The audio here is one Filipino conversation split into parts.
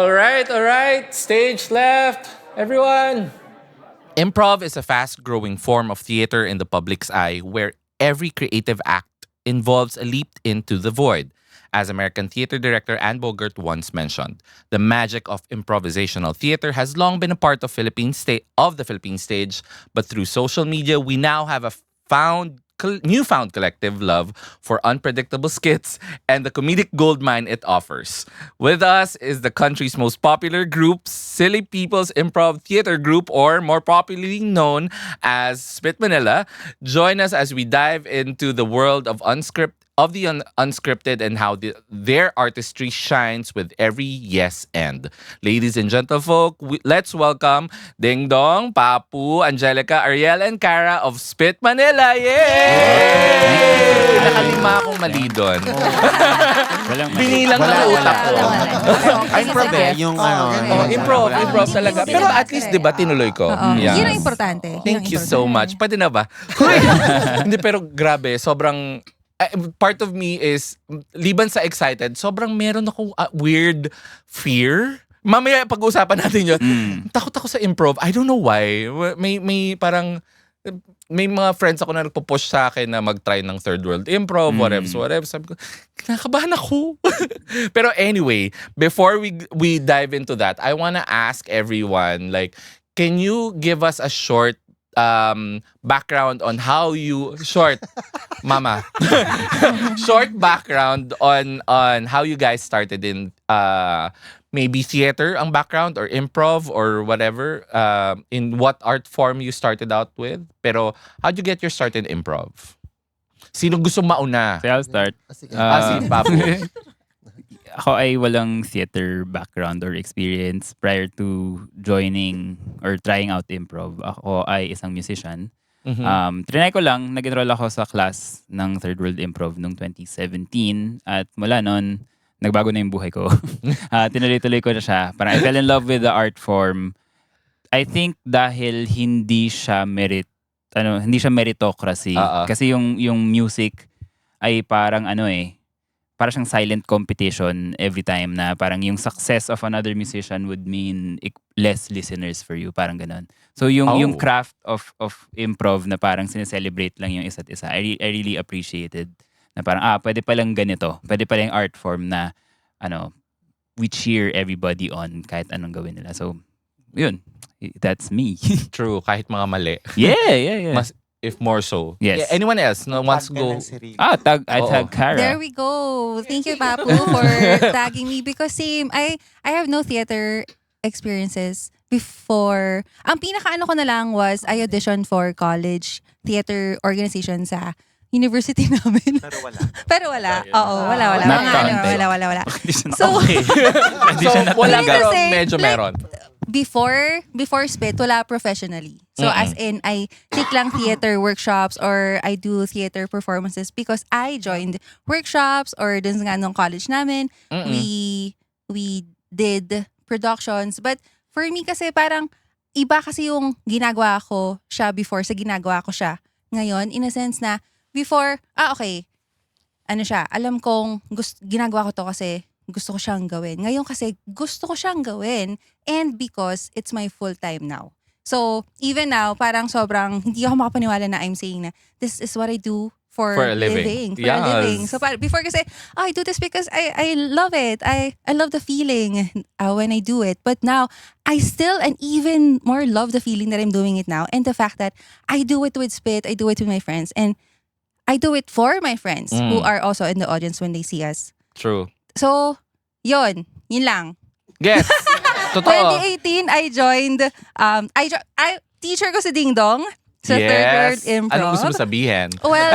All right. Stage left. Everyone. Improv is a fast-growing form of theater in the public's eye where every creative act involves a leap into the void. As American theater director Anne Bogart once mentioned, the magic of improvisational theater has long been a part of the Philippine stage, but through social media, we now have a newfound collective love for unpredictable skits and the comedic goldmine it offers. With us is the country's most popular group, Silly People's Improv Theater Group, or more popularly known as Spit Manila. Join us as we dive into the world of unscripted and how their artistry shines with every yes and. Ladies and gentlefolk, let's welcome Ding Dong, Papu, Angelica, Ariel, and Cara of Spit Manila. Yay! Nakalima akong mali doon. Binilang ng utak ko. Improv yung Improv talaga. Pero at least, di ba, tinuloy ko. Yes. Yun ang importante. Thank you so much. Pwede na ba? Hindi, pero grabe, sobrang part of me is, liban sa excited, sobrang meron akong weird fear. Mamaya pag-uusapan natin yun. Takot ako sa improv. I don't know why. May parang, may mga friends ako na nagpo-push sa akin na mag-try ng third world improv, whatever. Sabi ko, kinakabahan ako. Pero anyway, before we dive into that, I wanna ask everyone, like, can you give us a short background on how you short background on how you guys started in maybe theater ang background or improv or whatever, in what art form you started out with, pero how'd you get your start in improv? Sino gusto mauna? So I'll start. Si Papu. Ako ay walang theater background or experience prior to joining or trying out improv. Ako ay isang musician. Trinay ko lang, nag-enroll ako sa class ng Third World Improv noong 2017 at mula noon, nagbago na yung buhay ko. Tinuloy-tuloy ko na siya. Parang I fell in love with the art form. I think dahil hindi siya meritocracy. Kasi yung music ay parang parang siyang silent competition every time na parang yung success of another musician would mean less listeners for you. Parang ganon. So yung craft of improv na parang sineselebrate lang yung isa't isa. I really appreciated na parang pwede palang ganito. Pwede palang art form na we cheer everybody on kahit anong gawin nila. So yun. That's me. True, kahit mga mali. Yeah. If more so. Yes. Yeah, anyone else wants to go? I tag Cara. There we go. Thank you, Papu, for tagging me because same, I have no theater experiences before. Ang pinaka-ano ko na lang was I auditioned for college theater organization sa university namin. Pero wala. Oo, wala. Not Mga counted. wala. So, Wala Meaning pero to say, medyo like, meron. Before Spit, wala professionally. So as in, I take lang theater workshops or I do theater performances because I joined workshops or dun nga nung college namin, we did productions. But for me kasi parang iba kasi yung ginagawa ko siya before sa ginagawa ko siya ngayon. In a sense na before, okay, alam kong ginagawa ko to kasi gusto ko siyang gawin. Ngayon kasi gusto ko siyang gawin and because it's my full time now. So, even now, parang sobrang hindi ako makapaniwala na I'm saying na this is what I do for a living. For a living. So, before kasi, I do this because I love it. I love the feeling when I do it. But now, I still and even more love the feeling that I'm doing it now and the fact that I do it with Spit, I do it with my friends, and I do it for my friends who are also in the audience when they see us. True. So, yun lang. Yes. Totoo. 2018, I joined, teacher ko si Ding Dong sa Third World Improv. Anong gusto mo sabihin? Well,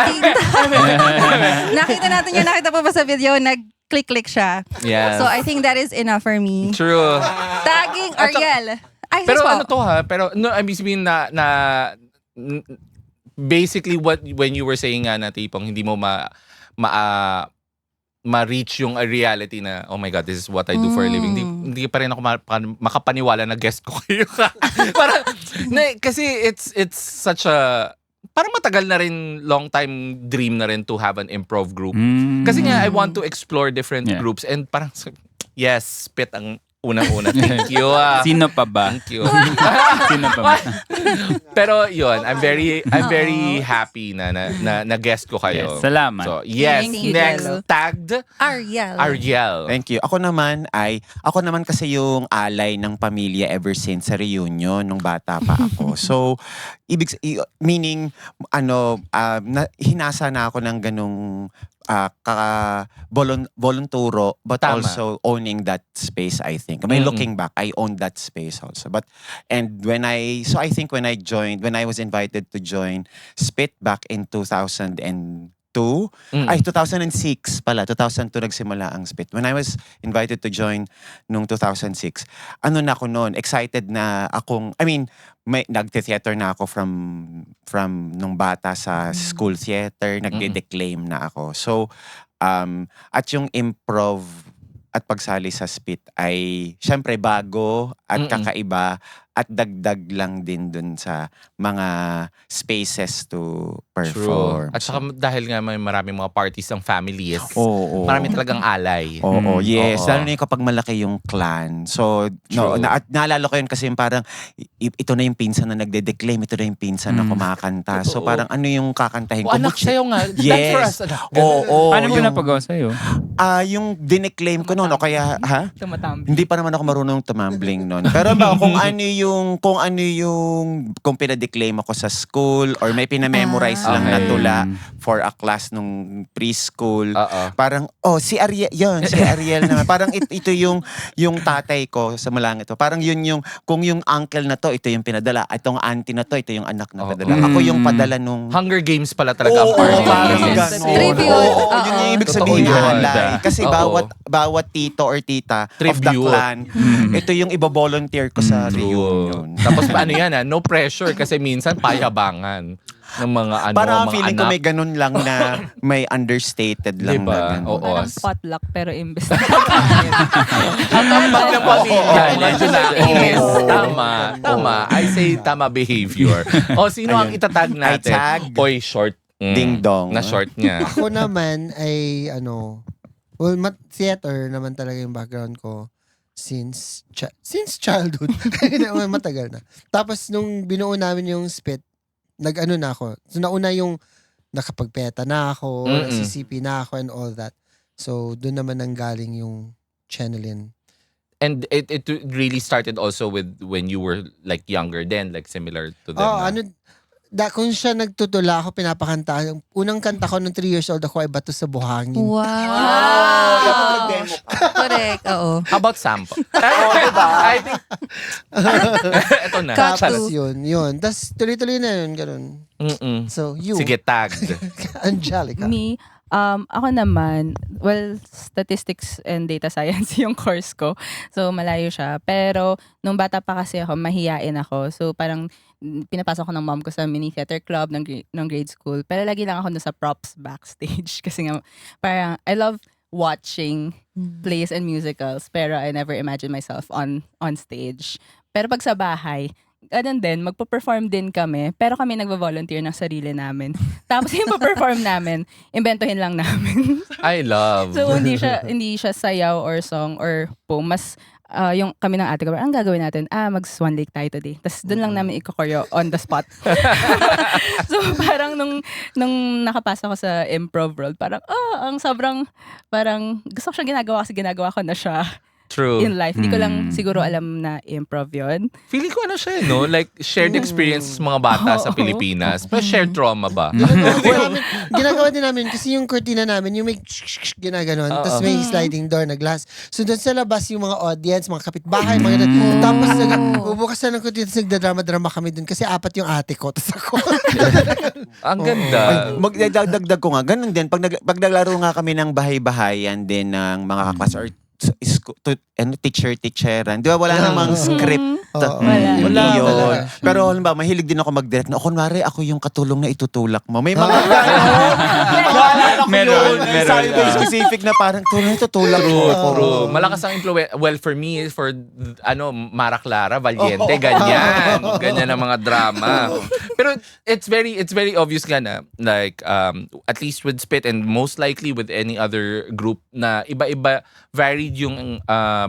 nakita natin yun, nakita po ba sa video, nag-click siya. Yes. So, I think that is enough for me. True. Tagging Ariel. Pero pero no, I mean basically when you were saying nga na tipong hindi mo ma-reach yung reality na, oh my God, this is what I do for a living. Hindi pa rin ako makapaniwala na guest ko kayo. Parang, kasi it's such a, parang matagal na rin, long time dream na rin to have an improv group. Kasi nga, I want to explore different groups and parang, yes, Spit ang unang-una. Thank you. Sino pa ba? Thank you. Sino pa ba? Pero yun, I'm very happy na guest ko kayo. Yes, salamat. So, yes, Thank you, next Jello. tagged Ariel. Thank you. Ako naman kasi yung alay ng pamilya ever since sa reunion nung bata pa ako. So, meaning, hinasa na ako ng ganong volunturo, but Tama. also owning that space, I think. I mean, looking back, I owned that space also. I think when I was invited to join Spit back in 2002, 2006 pala. 2002 nagsimula ang Spit. When I was invited to join nung 2006, na ako noon, excited na akong, nagte-theater na ako from nung bata sa school theater, nagde-declaim na ako. So, at yung improv at pagsali sa Spit ay syempre bago at kakaiba at dagdag lang din dun sa mga spaces to perform. True. At saka dahil nga may maraming mga parties ng families, Oo. marami talagang alay. Oo, yes. Oo. Lalo na yung kapag malaki yung clan. So, True. at naalala ko yun kasi yung parang, ito na yung pinsan na nagde-declaim, ito na yung pinsan na kumakanta. So, Totoo. parang ano yung kakantahin ko? Anak sa'yo nga. Dance Yes. for us, anak. Oo. Paano mo yung, napagawa sa'yo? yung dineclaim ko noon, o kaya, Tumatambling. Hindi pa naman ako marunong tumambling noon. Pero kung pinadeclaim ako sa school or may pinamemorize lang na Okay. tula for a class nung preschool. Oo. Parang, si Ariel, si Ariel naman. Parang ito yung tatay ko sa Malangit. Parang yun kung yung uncle na to, ito yung pinadala. Itong auntie na to, ito yung anak na padala. Ako yung padala nung... Hunger Games pala talaga ang party. parang Yes. ganon. Tribute. Oo, Oo. yun yung ibig Totoo sabihin yun. ng alay. Kasi Oo. bawat tito or tita of the Tribute. clan, ito yung ibo-volunteer ko sa reunion. Tapos paano yan no pressure kasi minsan payabangan ng mga Parang mga feeling anak. ko may ganun lang na may understated lang Diba? na ganun. Oo. Parang potluck pero imbes na Ang tambag ng pamilya, Oo. medyo nainis. Tama. I say tama behavior. O, sino ang itatag natin? I tag. Oy, short. Ding dong. Na short niya. Ako naman ay theater naman talaga yung background ko since childhood. Matagal na. Tapos nung binuo namin yung Spit, nag-ano na ako. So nauna yung nakapagpeta na ako, nagsisipi na ako and all that. So doon naman nanggaling yung channeling. And it really started also with when you were like younger then, like similar to them. Kung siya nagtutula ako, pinapakanta. Yung unang kanta ko nung 3 years old ako ay Bato sa Buhangin. Wow. Correct, oo. How about sample? I think... Ito na. Cut Tapos to. yun. Tapos tuloy-tuloy na yun, ganun. Mm-mm. So, you, Sige, tagged. Angelica. me. Ako naman, statistics and data science yung course ko. So, malayo siya. Pero, nung bata pa kasi ako, mahiyain ako. So, parang pinapasok ko ng mom ko sa mini theater club ng grade school. Pero lagi lang ako sa props backstage. Kasi nga, parang, I love watching plays and musicals. Pero I never imagined myself on stage. Pero pag sa bahay, ganun din, magpo-perform din kami. Pero kami nagvo-volunteer ng sarili namin. Tapos yung pa-perform namin, imbentohin lang namin. I love. So hindi siya sayaw or song or poem. Mas yung kami ng ate ko, ang gagawin natin, mag-Swan Lake tayo today. Tapos doon lang namin iko-choreo on the spot. So parang nung nakapasa ko sa improv world, parang ang sobrang, parang gusto ko siyang ginagawa kasi ginagawa ko na siya True. in life. Hindi ko lang siguro alam na improv yun. Feeling ko siya, no? Like, shared experience mga bata sa Pilipinas. Pero shared trauma ba? Ginagawa din namin kasi yung cortina namin, yung may ginaganon. Tapos may sliding door na glass. So doon sa labas yung mga audience, mga kapitbahay, mga ganun. Tapos bubukas na ng cortina, tapos nagdadrama-drama kami doon kasi 4 yung ate ko. Tapos ako. Ang ganda. Magdagdag ko nga, ganun din. Pag naglaro nga kami ng bahay-bahayan din ng mga kaklas or teacher-teacheran. Di ba wala namang script? Oo. Wala. Yun. Talaga. Pero halimbawa, mahilig din ako mag-direct na, kunwari ako yung katulong na itutulak mo. May mga Meron. Sabi ko specific na parang tulong na itutulak mo. True. Malakas ang influence. Well, for me, for Mara Clara, Valiente, ganyan. Ganyan ang mga drama. Pero it's very obvious nga na, like, at least with Spit and most likely with any other group na iba-iba, varied yung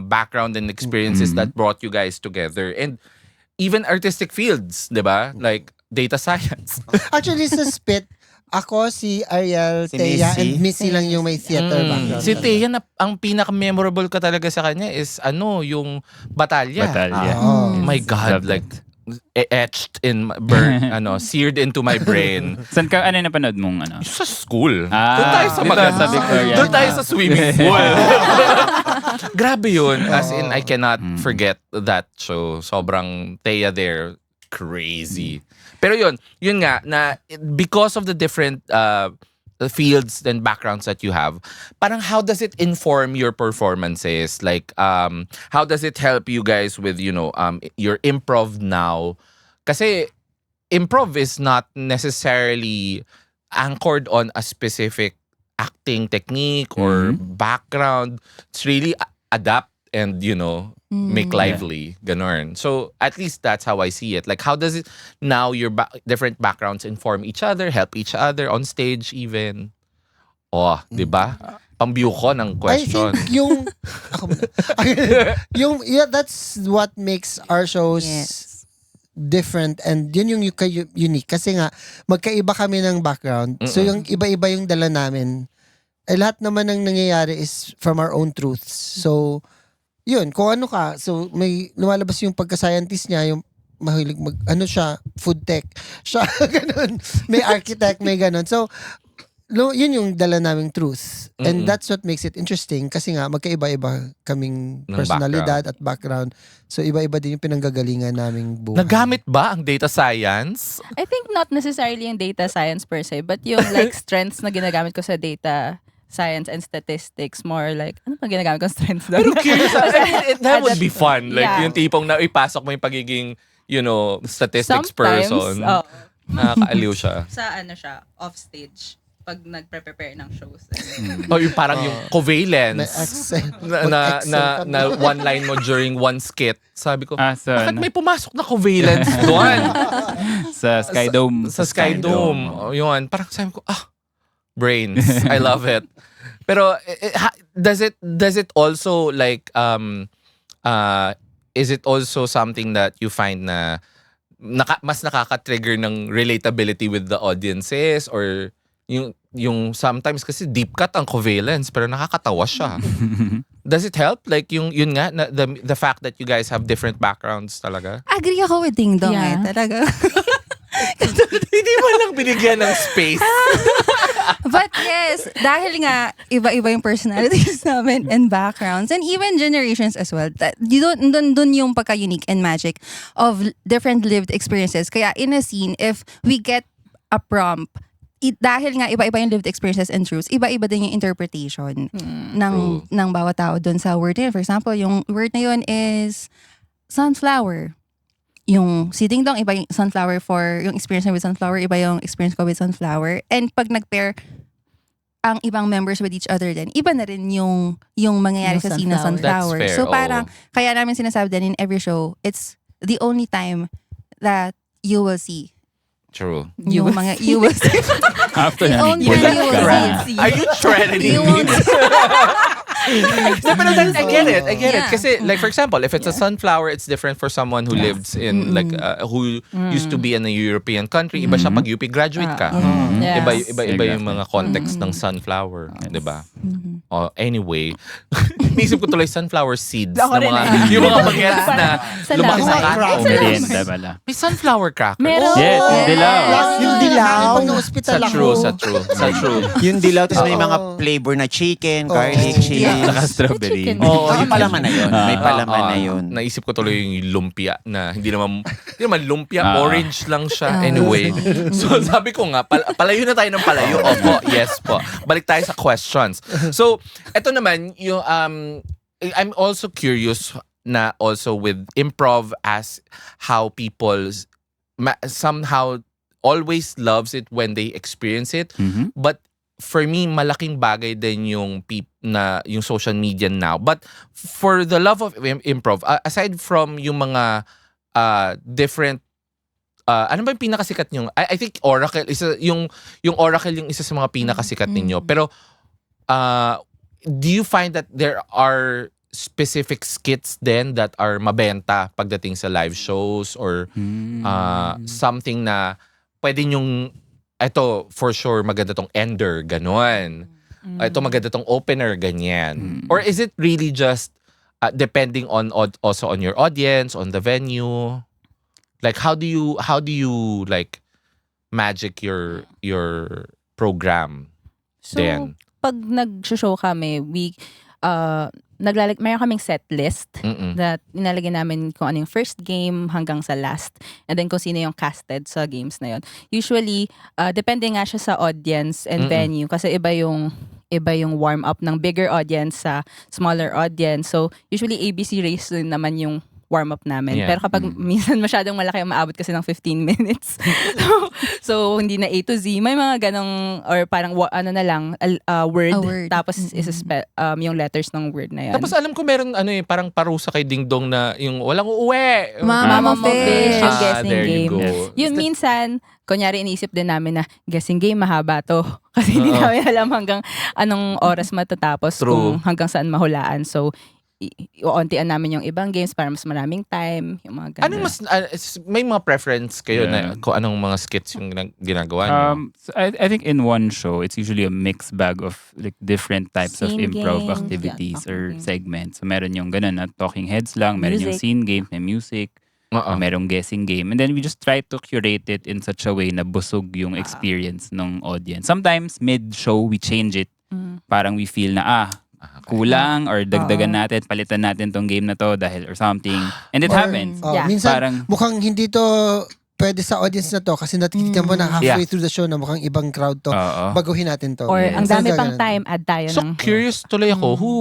background and experiences that brought you guys together. And even artistic fields, di ba? Like data science. Actually, sa Spit, ako, si Ariel, Si Thea, Missy. and Missy lang yung may theater background. Si Thea, ang pinaka-memorable ka talaga sa kanya is yung Batalya. Batalya. Oh. My God, Love like etched in seared into my brain. Saan ka, ano yung napanood mong ano? Sa school. Ah, Doon tayo sa dito maganda. sa Victoria. Doon tayo sa swimming pool. Grabe yun. As in, I cannot forget that show. Sobrang Thea there. Crazy. Pero yun nga, na because of the different fields and backgrounds that you have, parang how does it inform your performances? Like, how does it help you guys with, your improv now? Kasi improv is not necessarily anchored on a specific acting technique or background. It's really adapt and, make lively. Ganon. So, at least that's how I see it. Like, how does it now your different backgrounds inform each other, help each other on stage even? Oh, di ba? Pambiyo ko ng question. I think that's what makes our shows Yes. different, and yun yung unique kasi nga magkaiba kami ng background. So yung iba-iba yung dala namin. Lahat naman ng nangyayari is from our own truths. So yun, kung ano ka, so may lumalabas yung pagka-scientist niya, yung mahilig food tech. Siya, ganun. May architect, may ganun. So, yun yung dala naming truth. And that's what makes it interesting kasi nga, magkaiba-iba kaming Ng personalidad at background. So, iba-iba din yung pinanggagalingan naming buhay. Nagamit ba ang data science? I think not necessarily yung data science per se, but yung like strengths na ginagamit ko sa data science and statistics, more like, ano pa ginagamit kong strengths doon? Pero curious, that would be fun. Like, Yeah. yung tipong na ipasok mo yung pagiging, statistics Sometimes, person. oh, Nakakaaliw siya. sa siya, off stage, pag nagpre-prepare ng shows. O yung parang yung May covalence Excel. na one line mo during one skit. Sabi ko, Sa, bakit may pumasok na covalence doon? sa Skydome. Sa Skydome. O, yun. Parang sabi ko, brains. I love it. Pero does it also like is it also something that you find na mas nakaka-trigger ng relatability with the audiences, or yung sometimes kasi deep cut ang covalence pero nakakatawa siya. Does it help? Like yun nga the fact that you guys have different backgrounds talaga? Agree ako with Ding Dong Yeah. talaga. Hindi mo lang binigyan ng space. But yes, dahil nga iba-iba yung personalities namin and backgrounds and even generations as well. Dun yung pagka-unique and magic of different lived experiences. Kaya in a scene, if we get a prompt, dahil nga iba-iba yung lived experiences and truths, iba-iba din yung interpretation ng bawat tao dun sa word na yun. For example, yung word na yun is sunflower. Yung si Ding Dong, iba yung sunflower for yung experience niya with sunflower, iba yung experience ko with sunflower. And pag nag-pair ang ibang members with each other din, iba na rin yung mangyayari Yung sa scene ng sunflower. sunflower. That's fair, So parang, oo. kaya namin sinasabi din in every show, it's the only time that you will see. True. You will see. After The na only time you will see. Are you threatening You me? won't No, pero I get it. Yeah. Kasi, like, for example, if it's a sunflower, it's different for someone who lives in, like, who used to be in a European country. Iba siya pag UP graduate ka. Yes. Iba yung mga context ng sunflower. Diba? Oh, anyway, naisip ko tuloy sunflower seeds. Ako Na rin mga, eh. yung mga bagets na Salamat. lumaki sa Crackers. kanto. Merienda pala. May sunflower crackers. Meron. Yes, yung dilaw. Yung dilaw. Pag Sa na-hospital ako. true, sa true. Yung dilaw, tapos may Oo. mga flavor na chicken, garlic, Oo. chili. Saka strawberry. Chicken. Oo, Yung palaman na yun. May palaman na yun. Naisip ko tuloy yung lumpia na hindi naman lumpia, Ah. orange lang siya. Anyway, so sabi ko nga, palayo na tayo ng palayo. Opo, yes po. Balik tayo sa questions. So, eto naman, yung, I'm also curious na also with improv as how people somehow always loves it when they experience it. Mhm. But for me, malaking bagay din yung yung social media now. But for the love of improv, aside from yung mga different ano ba yung pinakasikat nyo? I think Oracle yung Oracle yung isa sa mga pinakasikat ninyo. Pero do you find that there are specific skits then that are mabenta pagdating sa live shows or something na pwede nyong ito for sure maganda tong ender ganon. Ito maganda tong opener ganyan. Or is it really just depending on also on your audience, on the venue? Like how do you like magic your program So, then? pag nag-show kami, mayroon kaming set list that nilalagay namin kung ano yung first game hanggang sa last. And then kung sino yung casted sa games na yun. Usually, depende nga siya sa audience and venue kasi iba yung warm up ng bigger audience sa smaller audience. So, usually ABC race din naman yung warm up namin. Yeah. Pero kapag minsan masyadong malaki, maabot kasi ng 15 minutes. so hindi na A to Z. May mga ganong, or parang ano na lang, word. A word. Tapos yung letters ng word na yan. Tapos alam ko meron parang parusa kay Ding Dong na yung walang uuwi. Mama Mama Fish, yung guessing there you game. go. Yun minsan, kunyari iniisip din namin na guessing game mahaba to. Kasi hindi namin alam hanggang anong oras matatapos True. kung hanggang saan mahulaan. So, uuntian namin yung ibang games para mas maraming time. Yung mga ganun. Anong may mga preference kayo na kung anong mga skits yung ginagawa niyo? So I think in one show, it's usually a mixed bag of like different types of Scene improv games, activities or talking games. segments. So meron yung ganun na talking heads lang, meron yung Music. scene game, may music, merong guessing game. And then we just try to curate it in such a way na busog yung experience ng audience. Sometimes mid-show, we change it. Parang we feel na kulang or dagdagan natin, palitan natin tong game na to dahil or something. And it Or, happens. oh, Yeah. minsan, Parang- mukhang hindi to pwede sa audience na to kasi nakikita mo na halfway through the show na mukhang ibang crowd to. Oo. Baguhin natin to. Or ang Minsan dami pang ganun. time, add tayo So ng... curious tuloy ako, who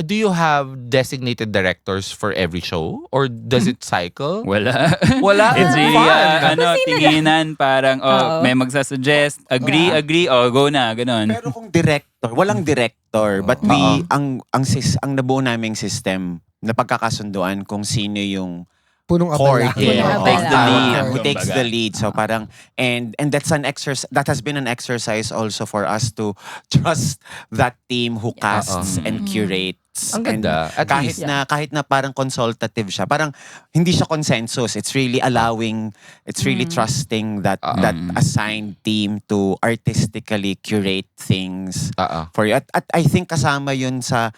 do you have designated directors for every show or does it cycle? Wala. Wala. It's really, Fun. tinginan, parang, Oo. may magsasuggest, agree, go na, ganon. Pero kung director, walang director, but ang nabuo naming system na pagkakasunduan kung sino yung Punong core abala. team. Punong Takes the abala. lead. Who Kumbaga. takes the lead. So parang, and that's an exercise, that has been an exercise also for us to trust that team who casts and curates. Ang And ganda. At least. kahit na parang consultative siya, parang hindi siya consensus. It's really allowing, it's really trusting that assigned team to artistically curate things for you. At I think kasama yun sa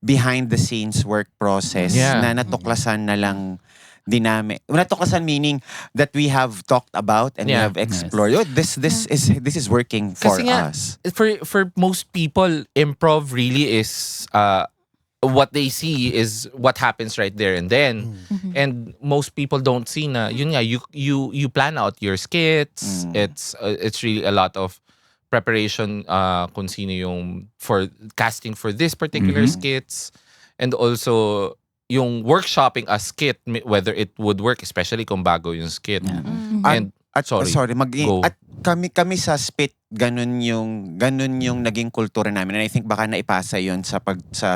behind the scenes work process Yeah. na natuklasan na lang din namin. Natuklasan meaning that we have talked about and we Yeah. have explored. Oh, this is working for Kasi nga, us. for most people, improv really is what they see is what happens right there and then. And most people don't see na yun nga you plan out your skits. It's really a lot of preparation kung sino yung for casting for this particular skits, and also yung workshopping a skit, whether it would work, especially kung bago yung skit. And sorry. Go. At kami sa Spit, ganun yung naging kultura namin. And I think baka naipasa yun sa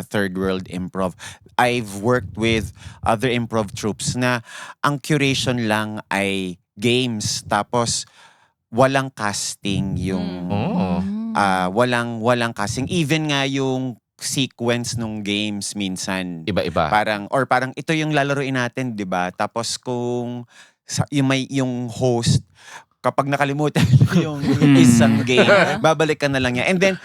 third world improv. I've worked with other improv troops na ang curation lang ay games, tapos walang casting yung walang casting, even nga yung sequence nung games minsan Iba-iba. parang ito yung lalaruin natin, 'di ba? Tapos kung yung host kapag nakalimutan yung isang game, babalik ka na lang yan. And then,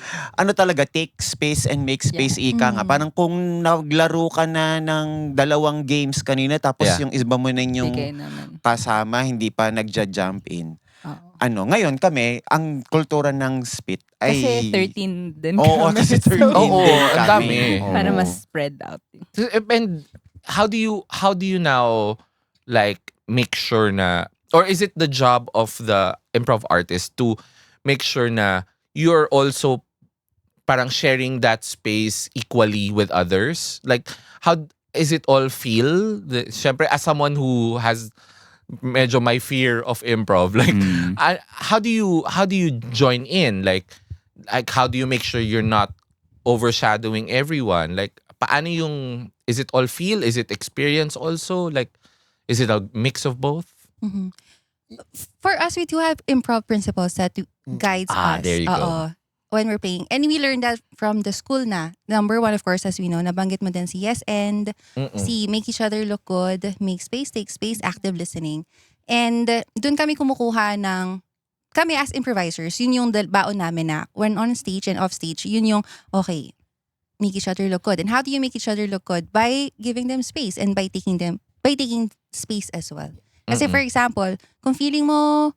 talaga, take space and make space, ika nga. Parang kung naglaro ka na ng 2 games kanina, tapos yung iba mo na yung Bigay naman. kasama, hindi pa nagja-jump in. Oo. Ngayon kami, ang kultura ng Spit ay... Kasi 13 din Oo, kami. kasi 13 Oo, din ang kami. dami. Oo. Para mas spread out. And how do you now like make sure na, or is it the job of the improv artist to make sure na you're also parang sharing that space equally with others? Like how is it all feel? Syempre as someone who has medyo my fear of improv, like how do you join in? Like how do you make sure you're not overshadowing everyone? Like paano yung, is it all feel? Is it experience also? Like is it a mix of both? For us, we do have improv principles that guides us. There you go. Oo, when we're playing. And we learned that from the school na. Number one, of course, as we know, nabanggit mo din si yes and si make each other look good, make space, take space, active listening. And dun kami kumukuha ng, kami as improvisers, yun yung baon namin na when on stage and off stage, yun yung, okay, make each other look good. And how do you make each other look good? By giving them space and by taking space as well. Kasi for example, kung feeling mo,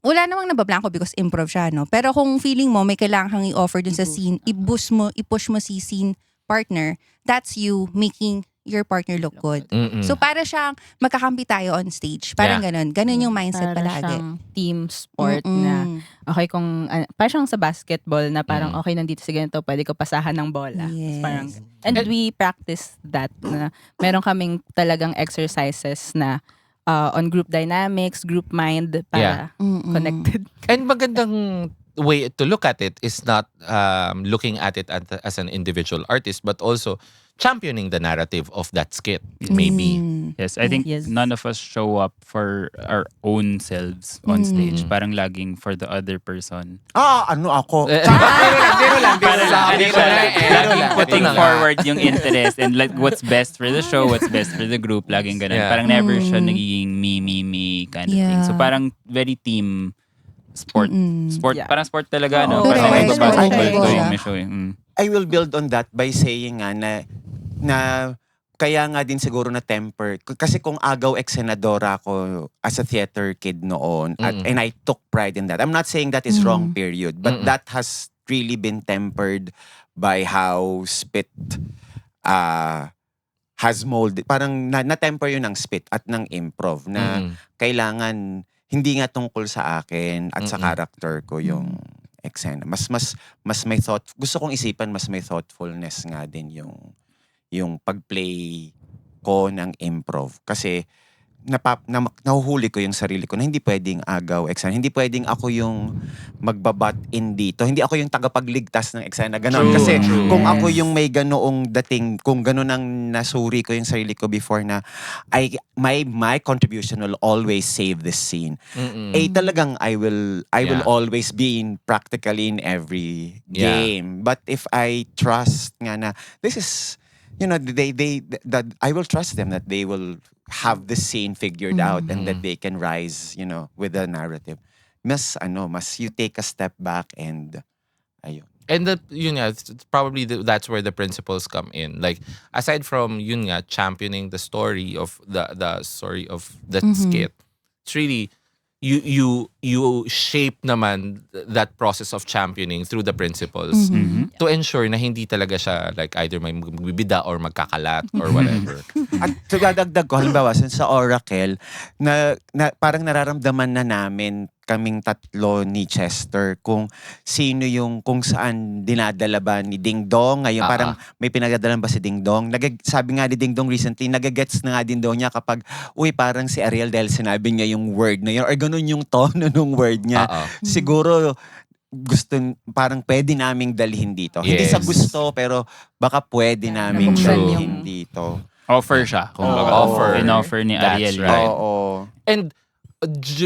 wala namang nabablanko because improv siya, no? Pero kung feeling mo may kailangan kang i-offer dun sa scene, i-push mo si scene partner, that's you making your partner look good. So para siyang magkakampi tayo on stage. Parang ganun. Ganun yung mindset Para palagi. siyang team sport na okay kung parang siyang sa basketball na parang okay nandito sa ganito, pwede ko pasahan ng bola. Yes. Parang, and we practice that na meron kaming talagang exercises na on group dynamics, group mind para connected. And magandang way to look at it is not looking at it as an individual artist, but also championing the narrative of that skit, maybe. Yes, I think Yes. none of us show up for our own selves on stage. Parang laging for the other person. Ano ako? Laging putting forward yung interest and like what's best for the show, what's best for the group, laging ganun. Yeah. Parang never siya nagiging me kind of thing. So parang very team sport. Yeah. Parang sport talaga, no? Oo, Parang correct. magbabasketball Correct. ko yung may show. I will build on that by saying nga na kaya nga din siguro na temper. Kasi kung agaw eksenadora ako as a theater kid noon and I took pride in that. I'm not saying that is wrong period, but that has really been tempered by how Spit has molded. Parang na-temper yun ng Spit at ng improv na kailangan hindi nga tungkol sa akin at sa character ko yung eksena. Mas may thought. Gusto kong isipan mas may thoughtfulness nga din yung pag-play ko ng improv. Kasi nahuhuli ko yung sarili ko na hindi pwedeng agaw eksena. Hindi pwedeng ako yung magbabat in dito. Hindi ako yung tagapagligtas ng eksena. Ganon. Kasi kung ako yung may ganoong dating, kung ganon ang nasuri ko yung sarili ko before na my contribution will always save this scene. Talagang I will always be in practically in every game. But if I trust nga na this is that I will trust them that they will have the scene figured out and that they can rise, with the narrative. Mas you take a step back and ayun. And probably that's where the principles come in. Like aside from championing the story of the story of the skit, it's really you shape naman that process of championing through the principles to ensure na hindi talaga siya like either may magbibida or magkakalat or whatever. At dadagdag ko, halimbawa, sa Oracle, na parang nararamdaman na namin kaming tatlo ni Chester kung kung saan dinadala ba ni Ding Dong. Ngayon parang may pinagdadalan ba si Ding Dong? Sabi nga ni Ding Dong recently, nagagets na nga din daw niya kapag, parang si Ariel dahil sinabi niya yung word na yun or ganun yung tono ng word niya. Siguro, parang pwede naming dalhin dito. Hindi sa gusto, pero baka pwede naming dalhin dito. Offer siya. In-offer ni That's Ariel. right. Oo. And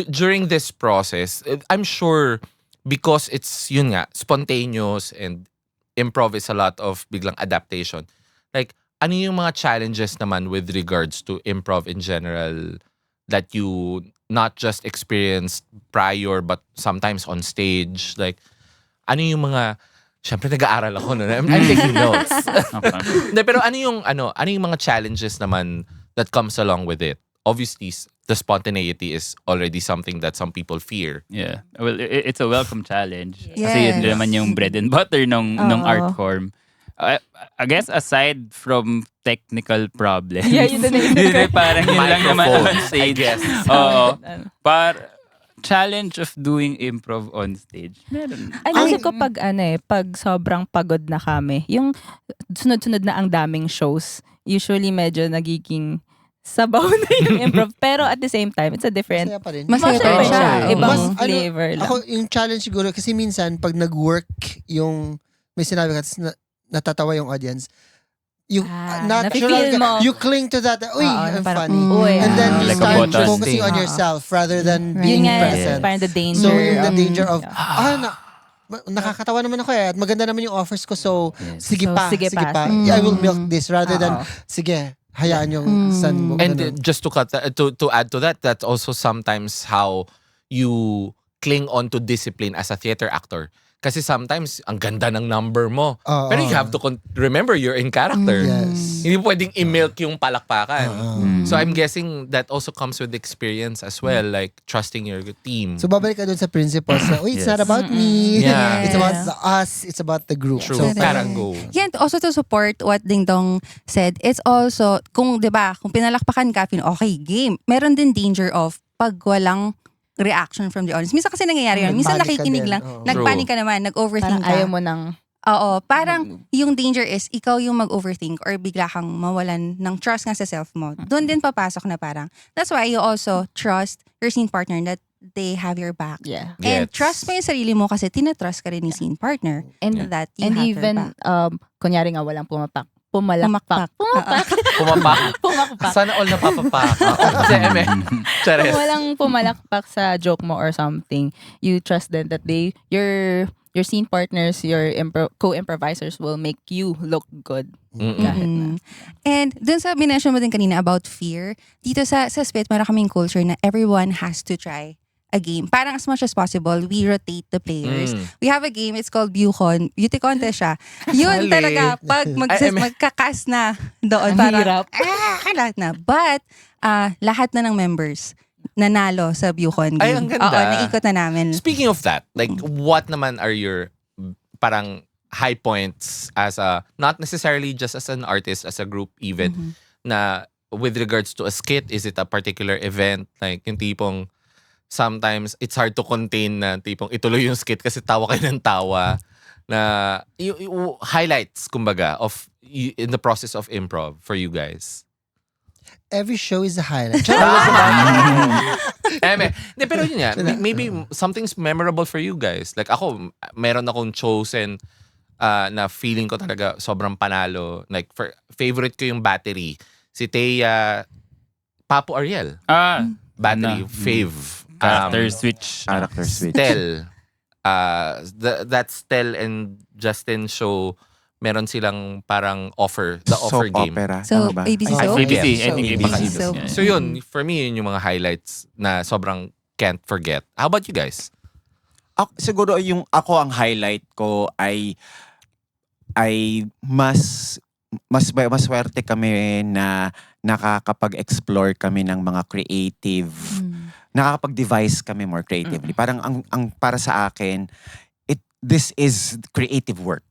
during this process, I'm sure because it's spontaneous and improv is a lot of biglang adaptation. Like, ano yung mga challenges naman with regards to improv in general that you not just experienced prior but sometimes on stage? Like, ano yung mga syempre nag-aaral ako no. I'm taking notes. Pero ano yung mga challenges naman that comes along with it? Obviously, the spontaneity is already something that some people fear. Yeah. Well, it's a welcome challenge. Yes. Kasi yun naman yung bread and butter nung art form. I guess aside from technical problems. Yeah, yun din parang yun lang naman on stage. I guess. Oo. Challenge of doing improv on stage. Meron. Ano ko pag sobrang pagod na kami, yung sunod-sunod na ang daming shows, usually medyo nagiging sabaw na yung improv. Pero at the same time, it's a different... Masaya pa rin. Masaya pa rin siya. Ibang Ano, flavor lang. ako, yung challenge siguro, kasi minsan, pag nag-work yung, may sinabi ka, natatawa yung audience, you nafe-feel mo. you cling to that. Uy, Oo, I'm parang, funny. uy, And then you Like a start button. focusing on yourself rather than Yun being nga, present. parang the danger. So, the danger of, Yeah. nakakatawa naman ako at maganda naman yung offers ko. So, Yes. sige So, pa. sige pa. Yeah, I will milk this rather than, Oo. sige, hayaan yung son mo. And ganun. just to cut to add to that, that's also sometimes how you cling on to discipline as a theater actor. Kasi sometimes ang ganda ng number mo. Oo. Pero you have to remember you're in character. Yes. Hindi pwedeng i-milk yung palakpakan. Oo. So I'm guessing that also comes with experience as well, like trusting your team. So, babalik ka dun sa principles na, uy, it's not Yes. about me. Yeah. It's about the us. It's about the group. True. So, Parang go. Yeah, and also to support what Ding Dong said, it's also, kung 'di ba, kung pinalakpakan ka, okay, game. Meron din danger of pag walang reaction from the audience. Minsan kasi nangyayari yun. Minsan Nagpanic ka nakikinig din. lang. Oo. Nagpanik ka naman, nag-overthink Parang ka. ayaw mo nang Oo, parang yung danger is ikaw yung mag-overthink or bigla kang mawalan ng trust nga sa self mo. Doon din papasok na parang, that's why you also trust your scene partner that they have your back. yeah. And Yes. trust mo yung sarili mo kasi tinatrust ka rin ni scene partner And that you and have even their back. kunyari nga walang pumapak. Pumakpak. Pumapak. Pumakpak. Sana all napapapak. Kasi Chares. Kung walang pumalakpak sa joke mo or something, you trust them that your scene partners, your co-improvisers will make you look good. Mm-mm. Kahit na. And dun sa minention mo din kanina about fear, dito sa Spit, meron kaming culture na everyone has to try a game. Parang as much as possible, we rotate the players. We have a game, it's called Beauty Contest siya. Yun Sali. talaga, pag magkakas na doon, Ang parang, hirap. lahat na. But, lahat na ng members nanalo sa Bucon game. Ay, ang ganda. Oo, naikot na namin. Speaking of that, like what naman are your parang high points as a, not necessarily just as an artist, as a group even, na with regards to a skit, is it a particular event? Like yung tipong, sometimes it's hard to contain na tipong ituloy yung skit kasi tawa kayo ng tawa na highlights kumbaga of in the process of improv for you guys. every show is a highlight. Hindi, pero yun nga, maybe something's memorable for you guys. Like ako, meron akong chosen na feeling ko talaga sobrang panalo. Like favorite ko yung Battery. Si Thea, Papo Ariel. Battery, fave. Character switch. Character switch. Tel. That Tel and Justin show, meron silang parang offer, the offer Soap game. opera. So, Tama ba? ABC I Soap? forget. ABC, I think So, ABC. So, Yeah. So yun, for me, yun yung mga highlights na sobrang can't forget. How about you guys? Siguro yung ako ang highlight ko ay maswerte kami na nakakapag-explore kami ng mga creative, nakakapag-devise kami more creatively. Parang ang para sa akin, this is creative work.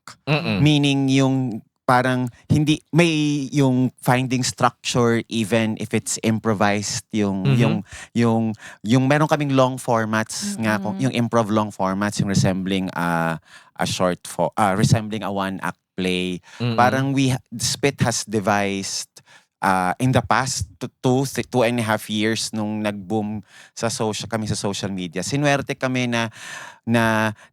Meaning yung parang hindi may yung finding structure even if it's improvised yung meron kaming long formats nga yung improv long formats yung resembling a resembling a one act play. Parang Spit has devised in the past 2.5 years nung nag-boom kami sa social media. Sinwerte kami na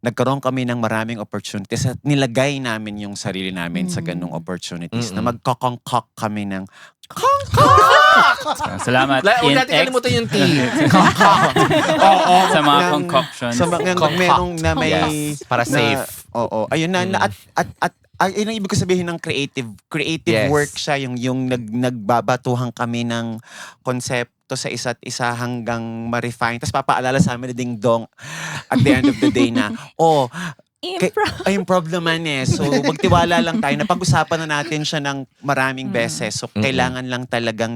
nagkaroon kami ng maraming opportunities at nilagay namin yung sarili namin sa ganung opportunities na magkakongkok kami ng Salamat. Huwag natin INX kalimutan yung T. sa mga concoctions. sa mga merong na may Yes, para safe. Oo. Ayun na at yun ang ibig ko sabihin ng creative Yes. work siya yung nagbabatuhan kami ng konsepto sa isa't isa hanggang ma-refine. Tapos papaalala sa amin ni Ding Dong at the end of the day na improv naman eh. So magtiwala lang tayo. Napag-usapan na natin siya ng maraming beses. So kailangan lang talagang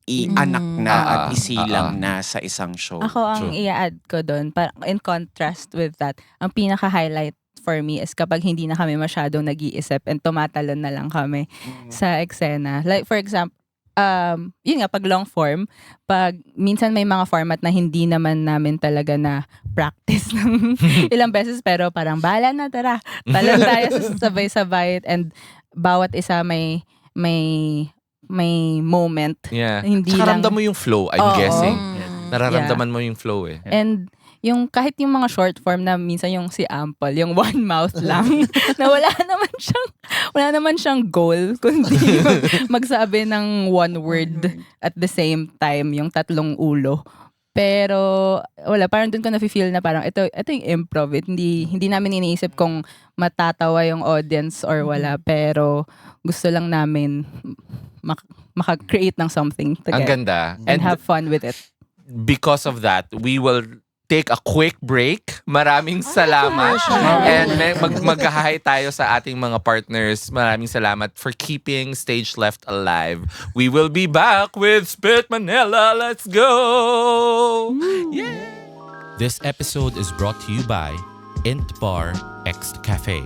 i-anak na at isilang na sa isang show. Ako ang i-add ko doon, in contrast with that, ang pinaka-highlight for me is kapag hindi na kami masyadong nag-iisip and tumatalon na lang kami sa eksena. Like for example, yun nga, pag long form, pag minsan may mga format na hindi naman namin talaga na practice ng ilang beses, pero parang bahala na, tara. Talon tayo sa sabay-sabay and bawat isa may moment. Yeah. Hindi Saka lang- ramdam mo yung flow, I'm Oo. guessing. Mm. Nararamdaman mo yung flow eh. And yung kahit yung mga short form na minsan yung si Ample, yung one mouth lang, na wala naman siyang goal, kundi magsabi ng one word at the same time, yung tatlong ulo. Pero wala, parang dun ko na-feel na parang ito yung improv. Hindi namin iniisip kung matatawa yung audience or wala, pero gusto lang namin maka-create ng something Ang together ganda. and have fun with it. Because of that, we will take a quick break. Maraming salamat. And mag-hi tayo sa ating mga partners. Maraming salamat for keeping Stage Left alive. We will be back with Spit Manila. Let's go! Yeah! This episode is brought to you by Int Bar Ext Cafe.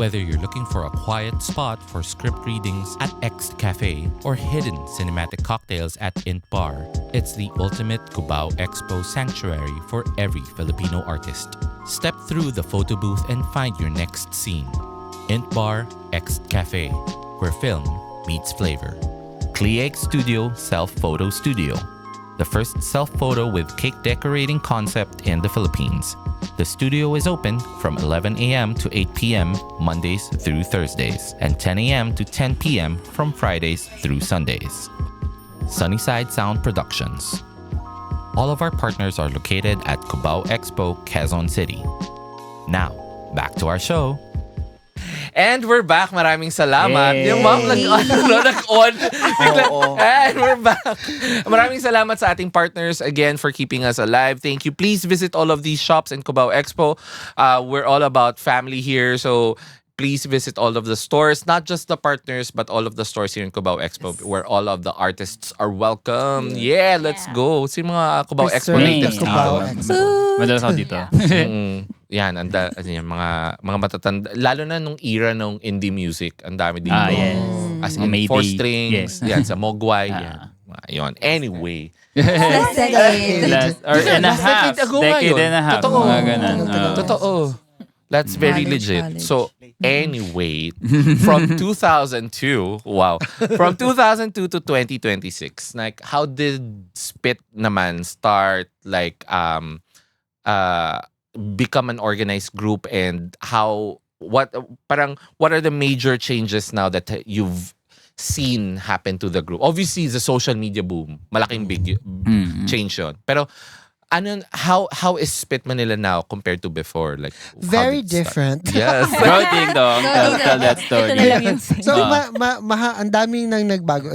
Whether you're looking for a quiet spot for script readings at Ext Cafe or hidden cinematic cocktails at Int Bar, it's the ultimate Cubao Expo sanctuary for every Filipino artist. Step through the photo booth and find your next scene. Int Bar Ext Cafe, where film meets flavor. Clieg Studio Self-Photo Studio, the first self-photo with cake decorating concept in the Philippines. The studio is open from 11 a.m. to 8 p.m. Mondays through Thursdays and 10 a.m. to 10 p.m. from Fridays through Sundays. Sunnyside Sound Productions. All of our partners are located at Cubao Expo, Quezon City. Now, back to our show. And we're back. Maraming salamat. Yay. Yung mom nag-on. And we're back. Maraming salamat sa ating partners again for keeping us alive. Thank you. Please visit all of these shops in Cubao Expo. We're all about family here. So please visit all of the stores, not just the partners, but all of the stores here in Cubao Expo where all of the artists are welcome. Yeah, let's go. Si mga Cubao Expo Mr. natives Cubao dito. Expo. Madalas ako dito. Yan, mga matatanda. Lalo na nung era ng indie music. Ang dami dito. Yes. As in, Mayday. 4 strings. Yes. Yan, sa Mogwai. Ah. Yan. Ayun. Anyway. Last decade. Or and a Last half. decade ago Decade ngayon. and a half. Totoo. Mga ganun. Totoo. That's very College, legit. college. So, anyway, from 2002, wow. From 2002 to 2026, like, how did Spit naman start, like, become an organized group, and what are the major changes now that you've seen happen to the group? Obviously, the social media boom, malaking big change yun. Pero how is Spit Manila now compared to before? Like Very how did it start? different. Yes. Go Ding Dong. Tell that story. Ito na lang yung So, ang daming nang nagbago.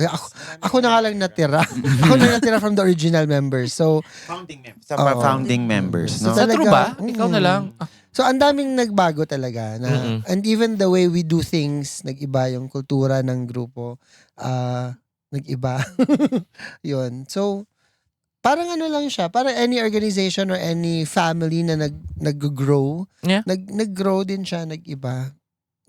Ako na nga lang natira. Ako na natira from the original members. So, Founding members, no? So, Sa true ba? talaga, Ikaw na lang. So, ang daming nagbago talaga. And even the way we do things, nag-iba yung kultura ng grupo. Nag-iba. Yun. So, parang ano lang siya. Parang any organization or any family na nag-grow. Yeah. Nag-grow din siya, nag-iba.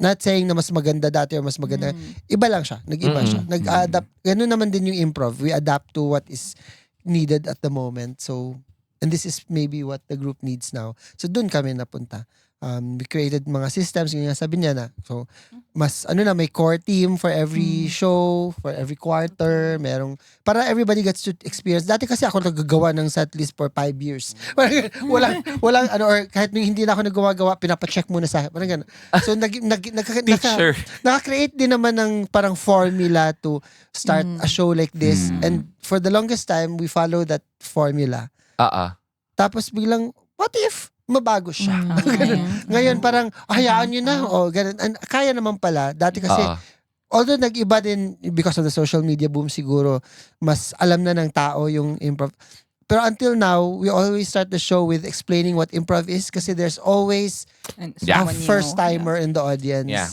Not saying na mas maganda dati or mas maganda. Iba lang siya. Nag-iba siya. Nag-adapt. Ganun naman din yung improv. We adapt to what is needed at the moment. So, and this is maybe what the group needs now. So, dun kami napunta. We created mga systems, yung sabi niya na. So, may core team for every show, for every quarter, para everybody gets to experience. Dati kasi ako nagagawa ng set list for 5 years. walang, or kahit nung hindi na ako naggawa, pinapacheck muna sa, parang gano'n. So, naka-create din naman ng parang formula to start a show like this. And for the longest time, we follow that formula. Tapos biglang, what if mabago siya? Ngayon parang, hayaan nyo na. Ganun. And kaya naman pala. Dati kasi, although nag-iba din because of the social media boom siguro, mas alam na ng tao yung improv. Pero until now, we always start the show with explaining what improv is kasi there's always a first-timer in the audience. Yeah.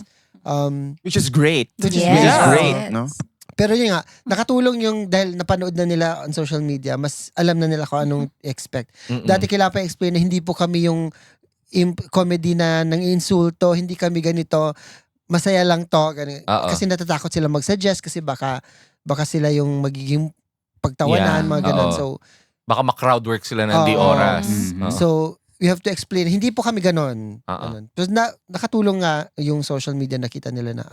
Which is great. Which is great, no? Pero yun nga, nakatulong yung dahil napanood na nila on social media, mas alam na nila kung anong expect. Dati kailangan pa explain na hindi po kami yung comedy na nang insulto, hindi kami ganito, masaya lang to. Kasi natatakot sila mag-suggest kasi baka sila yung magiging pagtawanan, mga ganun. So, baka ma-crowdwork sila ng di oras. So, you have to explain. Hindi po kami ganon. Uh-uh. Tapos nakatulong nga yung social media, nakita nila na,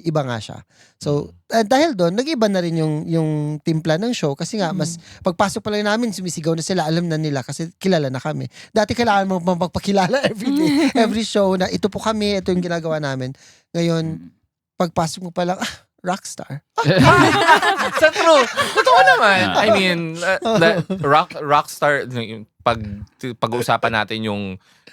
iba nga siya. So, dahil doon, nag-iba na rin yung timpla ng show kasi nga, mas pagpasok pa lang namin, sumisigaw na sila, alam na nila kasi kilala na kami. Dati kailangan mo magpakilala every day, every show na ito po kami, ito yung ginagawa namin. Ngayon, pagpasok mo pa lang, rockstar. Sa true. Totoo naman. I mean, rockstar, pag-uusapan natin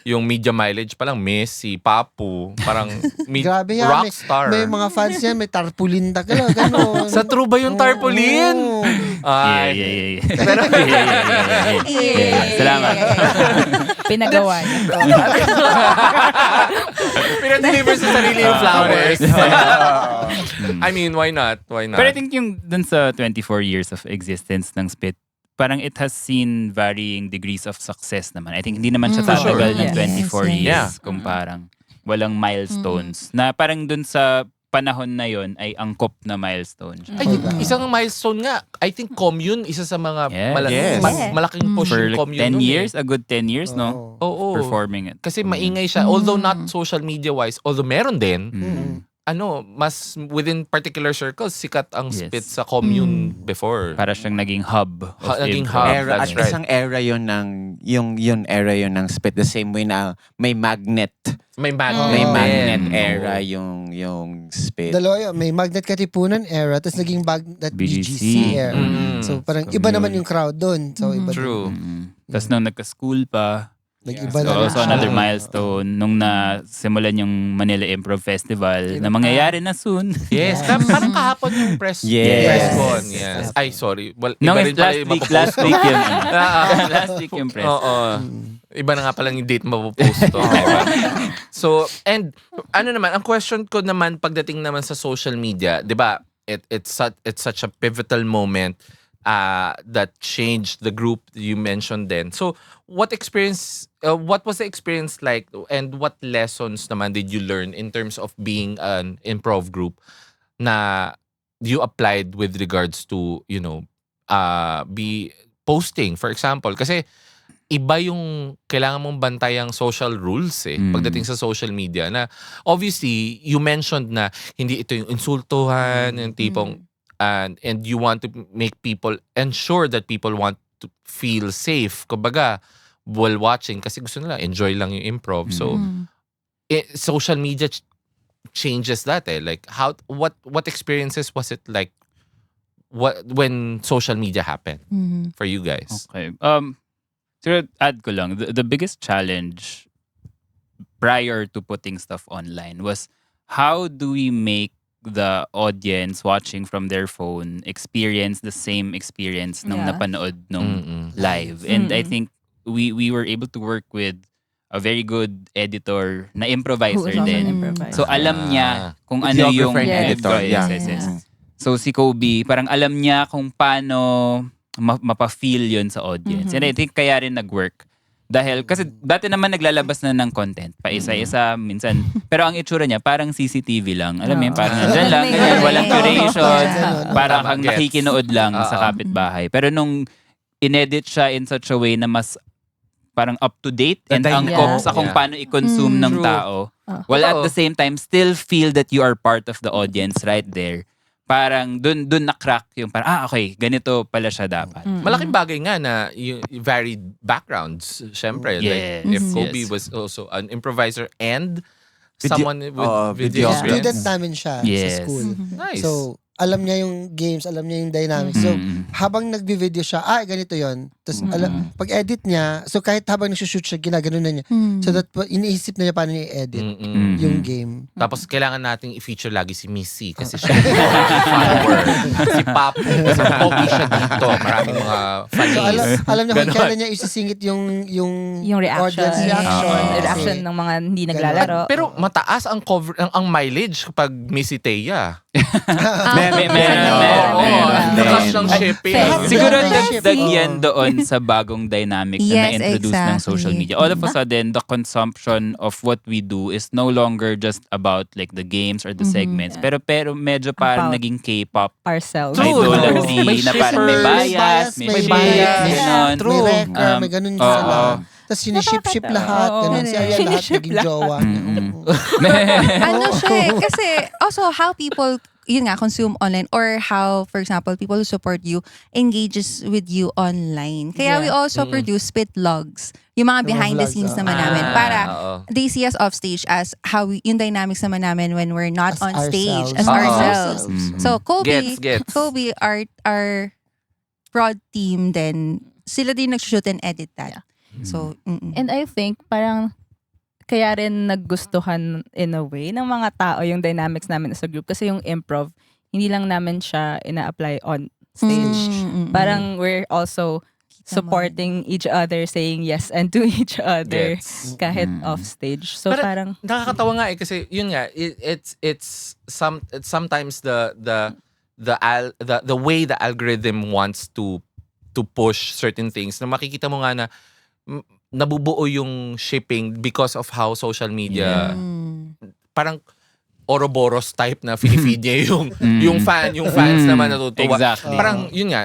yung media mileage pa lang, Messi, Papu, parang Grabe yan. rockstar. May mga fans yan, may tarpaulin ta gano'n. Sa true ba yung tarpaulin? Oo. Ay. Yeah. Pero, Salamat. Pinagawa niya. pinadeliver sa sarili yung flowers. I mean, why not? Why not? Pero I think yung dun sa 24 years of existence ng Spit, parang it has seen varying degrees of success naman. I think hindi naman siya For sure. tatagal ng Yes. 24 years Yeah. kung parang walang milestones. Na parang dun sa panahon na yon ay angkop na milestone siya. I think isang milestone nga. I think Commune, isa sa mga Yes. malaking push For yung like Commune 10 nun years, a good 10 years, no? Oo. Performing it. Kasi maingay siya. Although not social media wise, although meron din, mas within particular circles, sikat ang Yes. Spit sa Commune before. Para siyang naging hub of Naging improv. hub. Era, That's at right. isang era yon ng yung era yon ng Spit, the same way na may magnet May magnet. may din. magnet Oo. era yung Spit. Dalawa yun. May Magnet Katipunan era, tapos naging Magnet BGC. BGC era. Mm. So parang iba naman yung crowd doon. So iba True. Tapos nung nagka-school pa, Nag-iba so na rin also siya. another milestone nung nasimulan yung Manila Improv Festival na mangyayari na soon. Yes. Parang kahapon yung press Yes. press con. Yes. Ay, sorry. Well, No, iba rin pala last yung week mapopost ko. yun. Ah, Last week yung press. Oo. Iba na nga palang yung date mapopost to. So, and ano naman, ang question ko naman pagdating naman sa social media, di ba, it's such a pivotal moment that changed the group you mentioned then. So, what was the experience like and what lessons naman did you learn in terms of being an improv group na you applied with regards to, be posting, for example? Kasi iba yung kailangan mong bantayang social rules pagdating sa social media na obviously you mentioned na hindi ito yung insultuhan, yung tipong and you want to make people ensure that people want to feel safe kumbaga while watching kasi gusto nila enjoy lang yung improv. So social media changes that like what experiences was it like when social media happened for you guys? Okay. So add ko lang, the biggest challenge prior to putting stuff online was how do we make the audience watching from their phone experience the same experience nung Yeah. napanood nung Mm-mm. live. And I think we were able to work with a very good editor na improviser Who is also din. an improviser. So alam niya kung ano yung Videographer and editor, yeah. Yes. So si Kobe, parang alam niya kung paano mapa-feel yun sa audience. And I think kaya rin nag-work. Dahil, kasi dati naman naglalabas na ng content, pa isa-isa, minsan. Pero ang itsura niya, parang CCTV lang. Alam mo yun, parang nandyan lang, ganyan, walang curation. Para kang Gets. nakikinood lang sa kapitbahay. Pero nung inedit siya in such a way na mas parang up-to-date and angkop sa kung paano i-consume ng True. tao. While at the same time, still feel that you are part of the audience right there. Parang dun na-crack yung parang, okay, ganito pala siya dapat. Malaking bagay nga na yung varied backgrounds. Syempre, Yes. like if Kobe Yes. was also an improviser and Video- someone with video video experience. Student namin siya Yes. sa school. Nice. So, alam niya yung games, alam niya yung dynamics. So, habang nagbi-video siya, ganito yon. Tapos, pag-edit niya, so kahit habang nagsushoot siya, ginaganon na niya. So, that iniisip na niya paano niya i-edit yung game. Tapos kailangan nating i-feature lagi si Missy kasi siya yung follower. Si Papu kasi pogi siya dito. Maraming mga funnies. So, alam niya kung Ganon. kailan niya isisingit yung reaction. audience reaction. Reaction ng mga hindi naglalaro. Pero mataas ang cover ang mileage kapag Missy Teya. Meron. Lakas ng shipping. Siguro Meron na dagdag shipping. yan doon sa bagong dynamic na Yes, na-introduce ng exactly. social media. All of a sudden, the consumption of what we do is no longer just about like the games or the segments. Pero medyo parang About naging K-pop Ourselves. True. idolatry May na parang may shippers, bias, may may ship, bias. ganon. True. May wrecker, may ganun sila. Tapos siniship-ship lahat. Oo. Ganun. Si Ariel lahat Siniship naging lahat. jowa niya. Ano siya eh, kasi also how people yun nga consume online or how for example people who support you engages with you online. Kaya we Yeah. also produce spit logs. Yung mga behind the vlogs, scenes naman namin para oo. they see us off stage as how yung dynamics naman namin when we're not As on stage ourselves. as Oo. ourselves. Mhm. So Gets. Kobe our prod team then sila din nag-shoot and edit that. So And I think parang kaya rin naggustuhan in a way ng mga tao yung dynamics namin as a group kasi yung improv, hindi lang namin siya ina-apply on stage. Parang we're also supporting each other, saying yes and to each other Gets. kahit off stage. So Pero parang nakakatawa nga kasi yun nga it's sometimes the way the algorithm wants to push certain things na makikita mo nga na nabubuo yung shipping because of how social media parang Ouroboros type na feed niya yung fans naman natutuwa. Exactly. Parang yun nga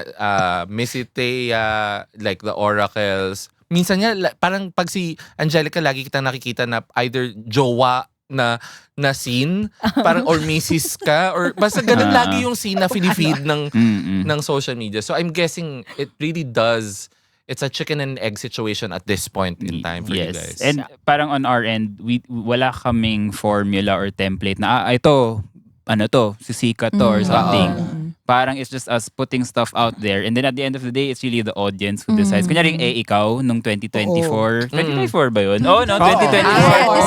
Missy Thea, like the Oracles. Minsan nga parang pag si Angelica lagi kitang nakikita na either jowa na scene parang or misis ka or basta ganun lagi yung scene na feed ng social media. So I'm guessing it really does. It's a chicken and egg situation at this point in time for you guys. And parang on our end, wala kaming formula or template na ito, ano to, sisika to or something. Parang it's just us putting stuff out there. And then at the end of the day, it's really the audience who decides. Kunyari, ikaw, nung 2024. 2024 ba yun? Oh, no, 2024.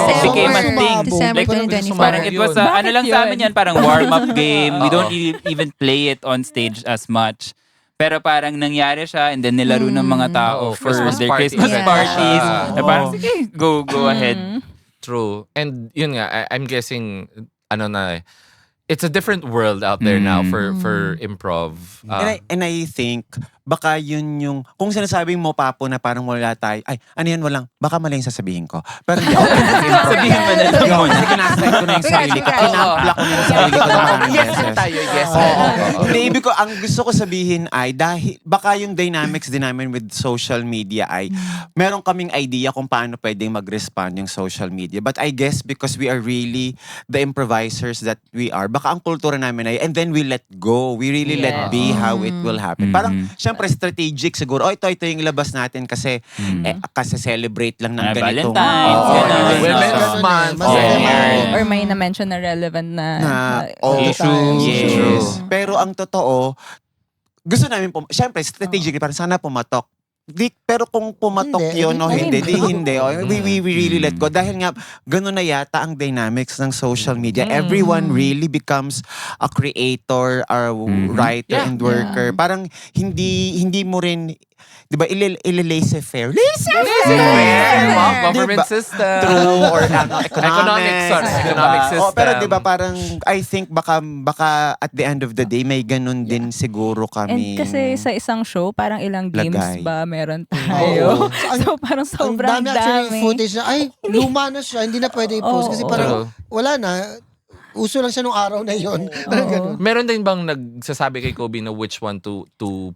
It became a thing. December Like, 2024. Parang it was, ano lang sa amin yan, parang warm-up game. We don't even play it on stage as much. Pero parang nangyari siya and then nilaro ng mga tao for Christmas their party. Christmas Yeah. parties. Na parang, Oo. sige, go ahead. True. And yun nga, I'm guessing, it's a different world out there now for improv. And I think, baka yun yung, kung sinasabing mo, Papo, na parang wala tayo, ay, ano yan, walang, baka mali yung sasabihin ko. Pero hindi, okay na improv. Sabihin mo na lang Yo, muna. kasi kinasay ko na yung sarili ko. Kinampla ko na yung sarili ko ng maraming Yes beses. na tayo, yes. Hindi, ibig ko, ang gusto ko sabihin ay, dahil, baka yung dynamics din namin with social media ay, meron kaming idea kung paano pwedeng mag-respond yung social media. But I guess because we are really the improvisers that we are, baka ang kultura namin ay, and then we let go. We really let be how it will happen. Parang, syempre, strategic siguro. Oh, ito yung ilabas natin kasi, kasi celebrate lang ng Ah, ganitong. Valentine's, Oo, ganun. Women's Ganun Month. Mas Yeah. or may na-mention na relevant na True. Yes. Pero ang totoo, gusto namin, syempre, strategic, parang sana pumatok. Pero kung pumatok Hindi, yun o hindi. hindi. We really let go. Dahil nga, ganun na yata ang dynamics ng social media. Everyone really becomes a creator, a writer, Yeah. and worker. Parang hindi mo rin, di ba, laissez-faire. Government Diba? system. True or Economics, sorry. Economic system. Oh, pero 'di ba parang I think baka at the end of the day may ganun din siguro kami. And kasi sa isang show, parang ilang games Lagay. ba meron tayo? So parang Ang sobrang dami actually dami. footage na, ay, luma na siya, hindi na pwede i-post. Kasi Oo. parang, True. wala na. Uso lang siya nung araw na yon. Parang ganun. Meron din bang nagsasabi kay Kobe na which one to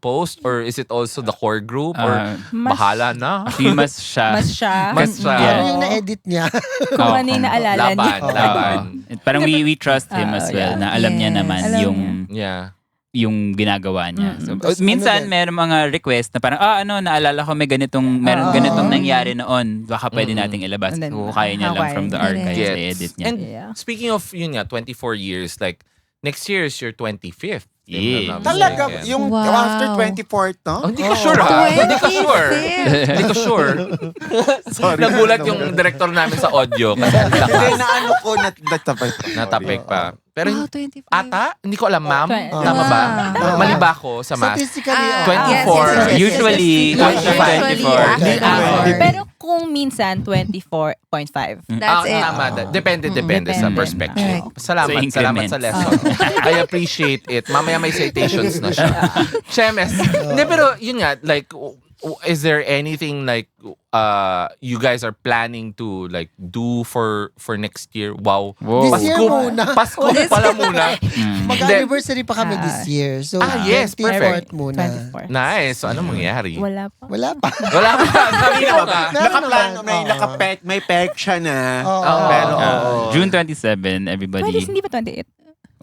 post? Or is it also the core group? Or Mas- bahala na? Actually, mas siya. Mas siya. Mas siya. Ano Yeah. yung na-edit niya? Kung ano yung naalala niya. Laban. Parang we trust him as well. yeah. Na alam niya Yes. naman Alam Yeah. yung ginagawa niya. So, Tas minsan ano din? meron mga request na parang naalala ko may meron ganitong nangyari noon. Baka pwede nating ilabas. And then, Kung kaya niya lang from the Hawaii. archives Yes. i-edit niya. And Yeah. speaking of yun nga, 24 years, like next year is your 25th. Yeah. Talaga mistaken. yung Wow. after 24th, no? Oh, hindi ko sure ha. Hindi ko sure. 25th. Hindi ko sure. Nagulat yung director namin sa audio. Kasi ang Hindi lakas. na ano ko Natapik pa. Pero Wow, 25. ata, hindi ko alam ma'am. Twen- Tama ba? Wow. Mali ba ako sa math? Statistically, Ah, 24. yes. Usually, Usually 24. after. Pero kung minsan, 24.5. That's it. Tama. Depende sa Depende. perspective. Correct. Salamat So, increments. sa lesson. I appreciate it. Mamaya may citations na siya. Chemes. Hindi, pero yun nga, like, is there anything like you guys are planning to like do for next year? Wow. Whoa. This year muna. Pasko pala muna. Mag-anniversary pa kami this year. So, yes, perfect. 24th muna. 24. Nice. So, ano mangyayari? Wala pa. Wala pa. Wala pa. Kanina ka. Meron Nakaplano, naman. may Oo. nakapek, may pek siya na. Oo. Pero, June 27, everybody. Pwede, hindi pa 28.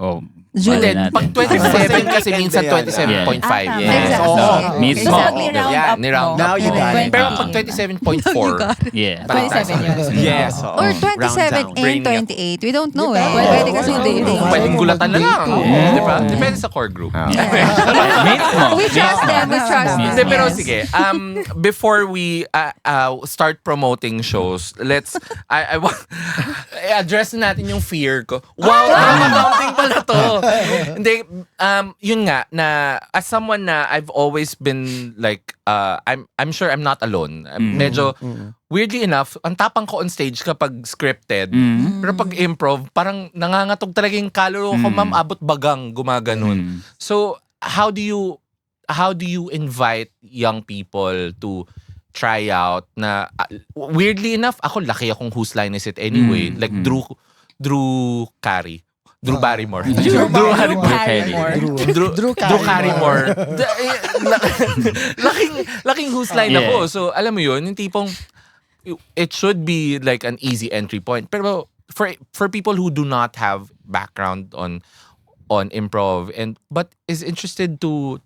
Oh, June. wala natin. Pag 27 kasi minsan 27.5. Ah, tama. Yes. Oo. Mismo. Exactly, Oo. round Yan, up ni-round mo. Now you got it. Pero pag 27.4, Yeah. 27 yun. yes. oo. Or Round 27 down. and 28. We don't know eh. Depende. Pwede kasi Pwede. dating. Pwede. pwedeng gulatan na lang. Yeah. Di ba? Depende sa core group. Mismo. We trust them. We trust them. Hindi, pero Yes. sige. Before we start promoting shows, let's address natin yung fear ko. Wow, nakaka-counting pala to. Hindi, yun nga, na as someone na I've always been like, I'm sure I'm not alone. Medyo, weirdly enough, ang tapang ko on stage kapag scripted. Pero pag improv, parang nangangatog talaga yung kaluluwa ko, ma'am, abot bagang, gumaganon. So, how do you invite young people to try out na weirdly enough ako laki akong whose line is it anyway like Drew Barrymore. Drew Barrymore. Drew Barrymore. Laking whose line Yeah. ako. So alam mo yun, yung tipong it should be like an easy entry point. Pero for people who do not have background on improv but is interested to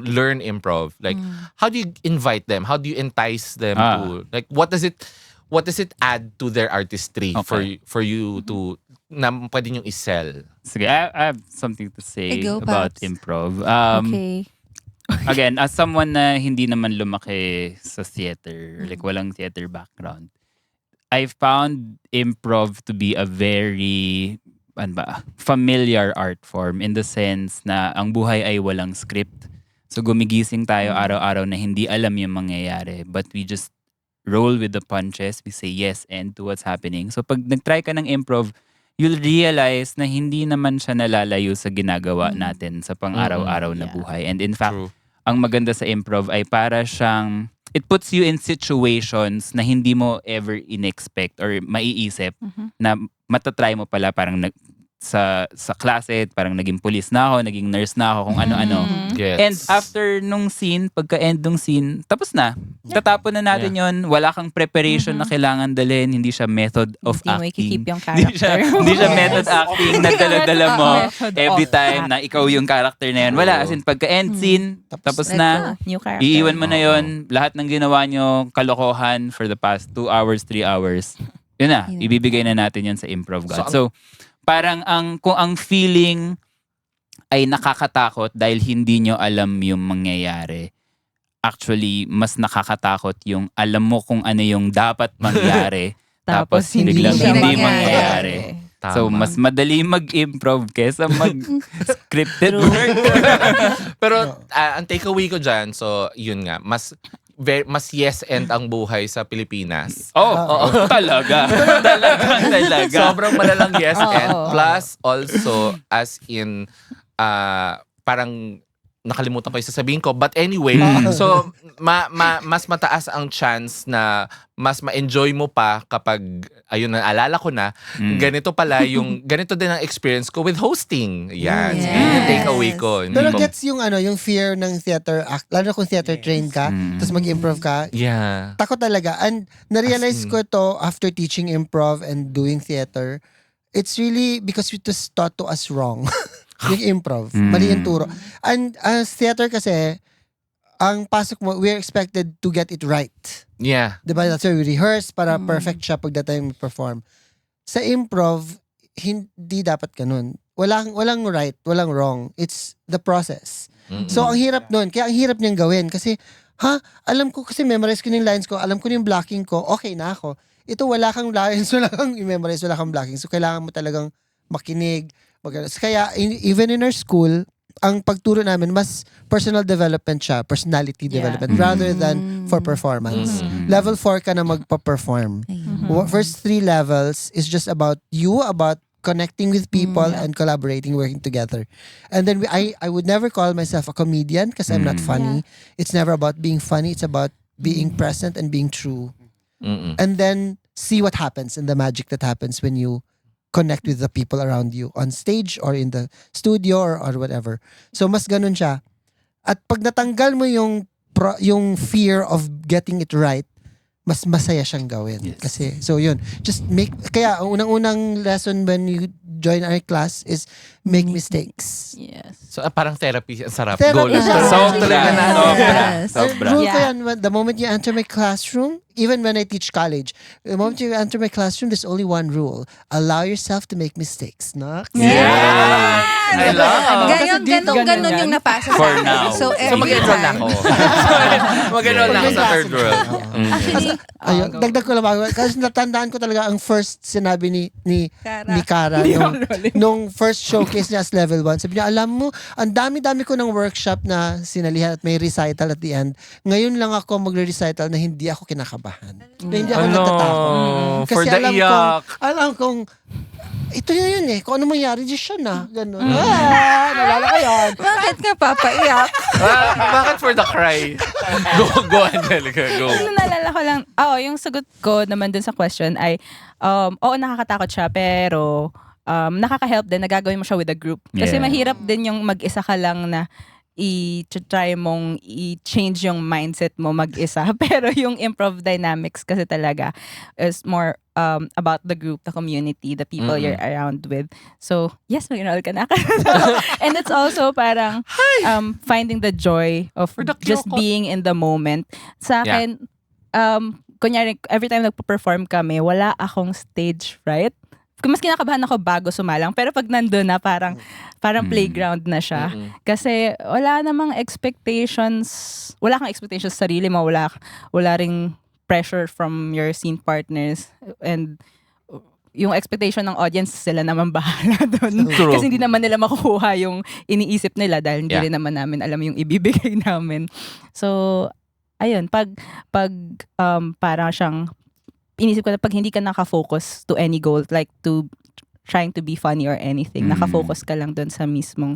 learn improv, like how do you invite them? How do you entice them to like what does it add to their artistry for you to na pwede nyo isell? Sige, I have something to say Go, about Paps. improv. Okay. Again, as someone na hindi naman lumaki sa theater, like walang theater background, I found improv to be a very familiar art form in the sense na ang buhay ay walang script. So gumigising tayo araw-araw na hindi alam yung mangyayari, but we just roll with the punches, we say yes and to what's happening. So pag nag-try ka ng improv, you'll realize na hindi naman siya nalalayo sa ginagawa natin sa pang-araw-araw na buhay. And in fact, True. ang maganda sa improv ay para siyang, it puts you in situations na hindi mo ever in-expect or maiisip na matatry mo pala parang sa klase, parang naging police na ako, naging nurse na ako, kung ano-ano. Yes. And after nung scene, pagka-end nung scene, tapos na. Tatapon na natin yon. Wala kang preparation na kailangan dalhin. Hindi siya method of Hindi mo acting. ikikip yung Hindi siya, character. hindi siya method acting na dala-dala mo Method every of time na ikaw yung character na yan. Wala. As in, pagka-end scene, tapos na. New character. Iiwan mo na yon. Lahat ng ginawa nyo, kalokohan for the past 2 hours, 3 hours. Yun na. Ibibigay na natin yan sa improv god. So, parang kung ang feeling ay nakakatakot dahil hindi nyo alam yung mangyayari, actually, mas nakakatakot yung alam mo kung ano yung dapat mangyari, tapos biglang siya hindi mangyayari. mangyayari. So, mas madali mag-improv kesa mag-scripted work. Pero ang takeaway ko dyan, so yun nga, mas yes and ang buhay sa Pilipinas. Oo, talaga. Talaga. Sobrang malalang yes and. Oo. Plus, also, as in, parang nakalimutan ko yung sasabihin ko. But anyway, so mas mataas ang chance na mas ma-enjoy mo pa kapag, ayun, naalala ko na, ganito pala yung, ganito din ang experience ko with hosting. Yan. Yes. Yun yung takeaway ko. Pero Hindi mo- gets yung yung fear ng theater act, lalo na kung theater trained ka, tapos mag-improv ka, Yeah. takot talaga. And As na-realize in- ko to after teaching improv and doing theater, it's really because it was taught to us wrong. Yung improv. Mali yung turo. And as theater kasi, ang pasok mo, we're expected to get it right. Yeah. Diba? That's why we rehearse para perfect siya pag that time we perform. Sa improv, hindi dapat ganun. Walang right, walang wrong. It's the process. So, ang hirap nun. Kaya ang hirap niyang gawin. Kasi, alam ko kasi memorize ko yung lines ko, alam ko yung blocking ko, okay na ako. Ito, wala kang lines, wala kang i-memorize, wala kang blocking. So, kailangan mo talagang makinig. Kaya, even in our school, ang pagturo namin, mas personal development siya, personality development, rather than for performance. Level 4 ka na magpa-perform. First 3 levels is just about you, about connecting with people and collaborating, working together. And then I would never call myself a comedian because I'm not funny. It's never about being funny. It's about being present and being true. And then see what happens and the magic that happens when you connect with the people around you on stage or in the studio or whatever. So mas ganun siya. At pag natanggal mo yung fear of getting it right, mas masaya siyang gawin. Yes. Kasi, so yun. Just make, kaya ang unang-unang lesson when you join our class is make mistakes. Yes. So parang therapy. Ang sarap. Therapy Goal. siya. Sobra. Yes. Sobra. Yes. Sobra. Rule ko Yeah. yan, the moment you enter my classroom, even when I teach college, the moment you enter my classroom, there's only one rule. Allow yourself to make mistakes. No? Yeah. I love. Ganon yung napasa For sa akin. now. So, So every mag-enroll na time. ako. Mag-enroll na ako sa third world. Actually, Ayun, dagdag ko lang bago. Kasi natandaan ko talaga ang first sinabi ni Cara nung first showcase niya as level 1. Sabi niya, alam mo, ang dami-dami ko ng workshop na sinalihan at may recital at the end. Ngayon lang ako magre-recital na hindi ako kinakabahan. Na hindi ako natatakot. For the iyak. Alam kong, ito yun eh. Kung ano mangyari, just siya na. Ganun. Nalala ko yun. bakit ka papaiyak? Bakit for the cry? Go, Angelica, go. Ano naalala ko lang, yung sagot ko naman dun sa question ay, oo, nakakatakot siya, pero nakaka-help din, nagagawin mo siya with a group. Kasi Yeah. mahirap din yung mag-isa ka lang na i-try mong i-change yung mindset mo mag-isa. Pero yung improv dynamics kasi talaga is more about the group, the community, the people you're around with. So, yes, mag-enroll ka na. And it's also parang finding the joy of For the just Kyoko. being in the moment. Sa akin, kunyari, every time nagpo-perform kami, wala akong stage fright. Mas kinakabahan ako bago sumalang. Pero pag nandun na, parang playground na siya. Kasi wala namang expectations. Wala kang expectations sa sarili mo. Wala ring pressure from your scene partners. And yung expectation ng audience, sila naman bahala doon. True. Kasi hindi naman nila makukuha yung iniisip nila dahil hindi Yeah. rin naman namin alam yung ibibigay namin. So, ayun. Pag parang siyang inisip ko na pag hindi ka nakafocus to any goal, like to trying to be funny or anything, nakafocus ka lang doon sa mismong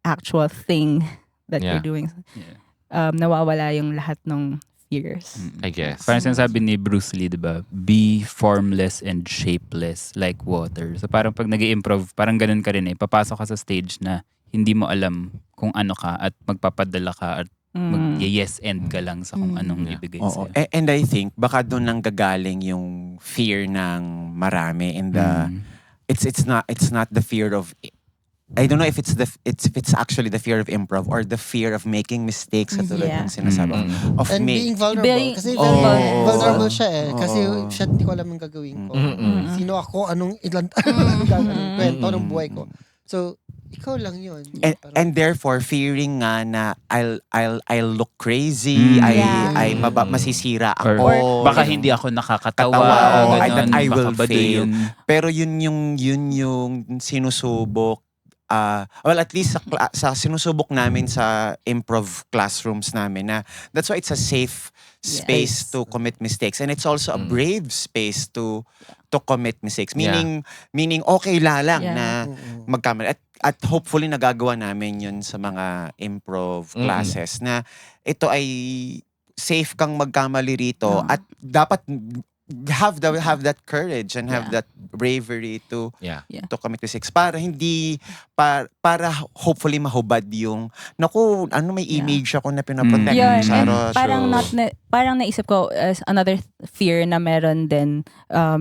actual thing that Yeah. you're doing. Yeah. Nawawala yung lahat ng fears. I guess. Parang sinasabi ni Bruce Lee, diba? Be formless and shapeless like water. So parang pag nag-i-improv, parang ganun ka rin eh. Papasok ka sa stage na hindi mo alam kung ano ka at magpapadala ka at mag-yes and ka lang sa kung anong ibigay Oo. sa'yo. And I think baka doon lang gagaling yung fear ng marami in the it's not the fear of I don't know if it's actually the fear of improv or the fear of making mistakes katulad Yeah. ng sinasabi of And being vulnerable. Being- Kasi Oh. very vulnerable siya eh. Kasi Oo. shit, hindi ko alam ang gagawin ko. Mm-mm. Sino ako, anong ilan, anong gagawin, kwento ng buhay ko. So, ikaw lang yun. And therefore fearing nga na I'll look crazy, Yeah. masisira ako. Or baka hindi ako nakakatawa. Katawa, ganun, that I will baka fail. baduyin. Pero yun yung sinusubok. Well, at least sa sinusubok namin sa improv classrooms namin na that's why it's a safe space to commit mistakes, and it's also a brave space to commit mistakes. Meaning okay lang Yeah. na magkamali. At hopefully nagagawa namin yun sa mga improv classes na ito ay safe kang magkamali rito at dapat have that courage and have that bravery to Yeah. to commit mistakes para hindi para hopefully mahubad yung naku may image ako na pinaprotect Yun, sa and Rocio. parang naisip ko as another fear na meron din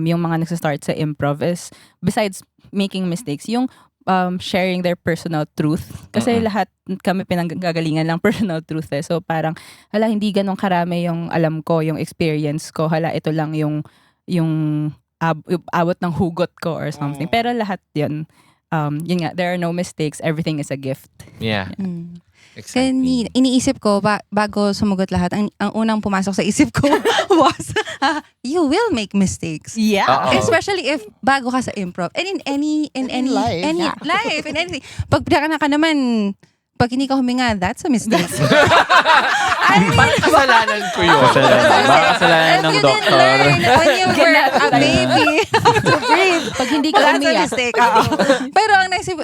yung mga nagsastart sa improv is besides making mistakes, yung sharing their personal truth. Kasi lahat kami pinanggagalingan lang personal truth eh. So parang, hindi ganun karami yung alam ko, yung experience ko. Ito lang yung abot ng hugot ko or something. Pero lahat yun, yun nga, there are no mistakes. Everything is a gift. Yeah. Kaya Exactly. iniisip ko, bago sumugot lahat, ang unang pumasok sa isip ko was, you will make mistakes. Yeah. Oo. Especially if bago ka sa improv. And in any life. life, in anything. Pag ka naman, pag hindi ka huminga, that's a mistake. Parang kasalanan ko yun. Baka kasalanan ng You didn't doktor. learn when you were a baby to breathe. Pag hindi ka That's a umiyak. mistake. Oo. Pero ang naisip,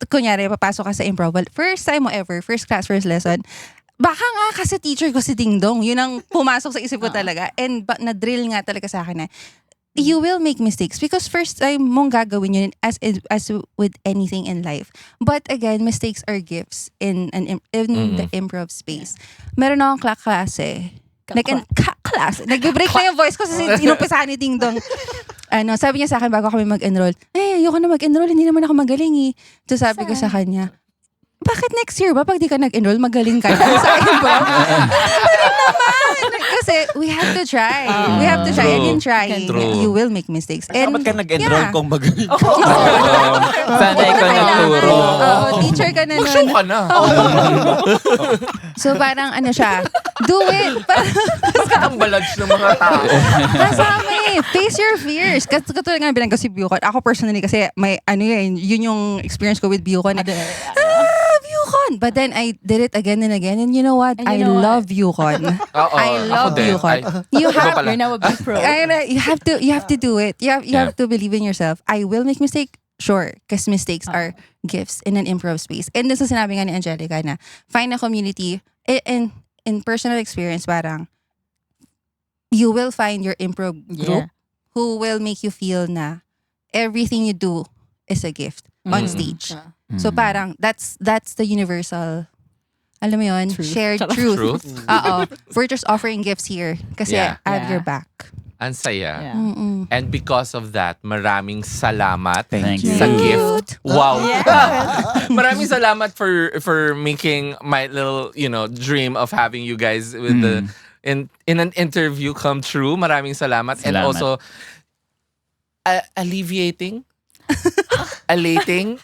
kunyari, papasok ka sa improv. Well, first time mo ever, first class, first lesson, baka nga kasi teacher ko si Ding Dong. Yun ang pumasok sa isip ko talaga. And na-drill nga talaga sa akin na, you will make mistakes because first time mong gagawin yun as with anything in life. But again, mistakes are gifts in the improv space. Meron akong klase. Klase. Nagbe-break na yung voice ko kasi inumpisahan ni Ding Dong. Sabi niya sa akin bago kami mag-enroll, ayoko na mag-enroll, hindi naman ako magaling eh. So sabi ko sa kanya, bakit next year ba pag di ka nag-enroll, magaling ka na sa improv? Magaling naman! Kasi we have to try. We have to try. And in trying, True. you will make mistakes. And Dapat ka nag-enroll kung magaling ka. Sana ikaw nagturo. Teacher ka na Mag-show nun. ka na. So parang siya, do it. Ang balage ng mga tao. Kasama face your fears. Katulad nga binangga si Bucon. Ako personally kasi may yun yung experience ko with Bucon. Bucon! But then I did it again and again. And you know what? And you I know what? love Bucon. Oo, I love ako din. Bucon. Ay, You iba have pala. You're now a big pro. you have to do it. You have to believe in yourself. I will make mistake. Sure, because mistakes are gifts in an improv space. And this is sinabi nga ni Angelica na find a community in personal experience parang you will find your improv group who will make you feel na everything you do is a gift on stage. So parang that's the universal, alam mo yun, Truth. shared Charot. truth. Truth? Oo. We're just offering gifts here kasi Yeah. I have Yeah. your back. Ang saya. Yeah. Mm-mm. And because of that, maraming salamat Thank you. sa gift. Wow. Yeah. Maraming salamat for making my little, dream of having you guys with the in an interview come true. Maraming salamat. And Salamat. also alleviating, elating,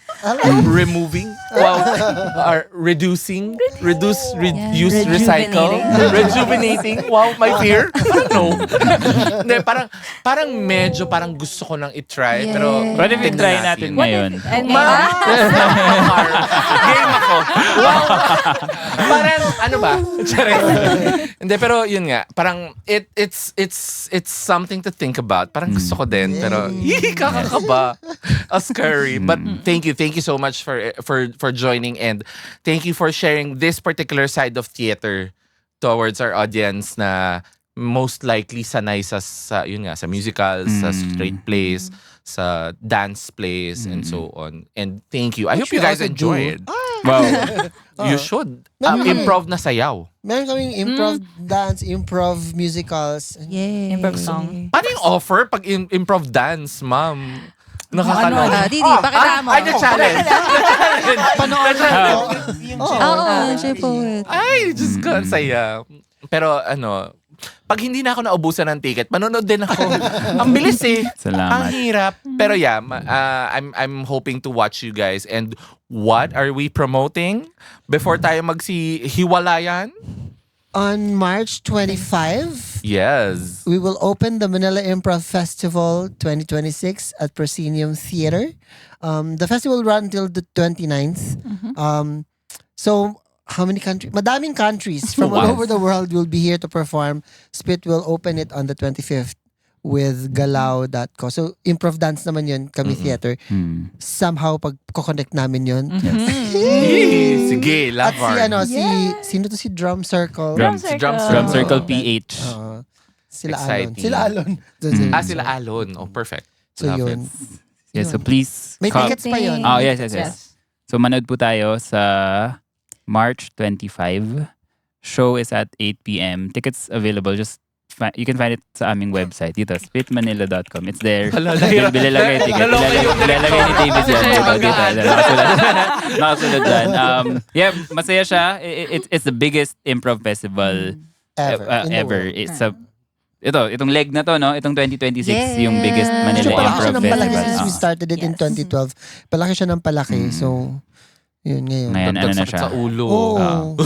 removing, or reducing, reduce, reduce, recycle, rejuvenating. Wow, my fear. Parang no. Hindi, parang medyo parang gusto ko nang i-try. Yes. Pero What if tignan i-try natin ngayon? And Game ako. Wow. Parang, ano ba? Charing. Hindi, pero yun nga. Parang, it's something to think about. Parang gusto ko din. Pero, kakakaba. Scary. But thank you so much for joining, and thank you for sharing this particular side of theater towards our audience na most likely sanay sa yun nga, sa musicals, sa straight plays, sa dance plays, and so on. And thank you. I hope you guys enjoyed. Wow. You should. Meron kami- Improv na sayaw. Meron kaming improv dance, improv musicals. Yay. Improv song. Paano yung offer pag improv dance, ma'am? Nakakaloka. Didi, pakita mo. Ay, na-challenge. Panoorin ko. Oo, siya po. Ay, Diyos ko, ang saya. Pero pag hindi na ako naubusan ng ticket, manonood din ako. Ang bilis eh. Salamat. Ang hirap. Pero yeah, I'm hoping to watch you guys. And what are we promoting before tayo maghiwalayan? On March 25, Yes. we will open the Manila Improv Festival 2026 at Proscenium Theater. The festival will run until the 29th. So, how many countries? Madaming countries from all Wow. over the world will be here to perform. Spit will open it on the 25th with Galao.co. So, improv dance naman yun, kami theater. Somehow, pag connect namin yun. Sige, At love sino to si Drum Circle? Drum Circle. Circle PH. Sila Exciting. Alon. Sila Alon. Sila Alon. Oh, perfect. So, Love yun. it. Yeah, so please May come. tickets pa yun. Oh, yes. So manood po tayo sa March 25. Show is at 8 p.m. Tickets available. Just you can find it sa aming website. Dito, spitmanila.com. It's there. Bili lang kayo ticket. Ilalagay ni David yan. Dito. Nakasunod dyan. Yeah, masaya siya. It's the biggest improv festival Ever. in the ever. world. It's itong leg na to, no? Itong 2026, Yes. yung biggest Manila So, palaki siya Improv ng palaki Festival. since we started it in 2012. Palaki siya ng palaki. So, yun ngayon. Ngayon, ano na Sakit siya? sa ulo. Oh.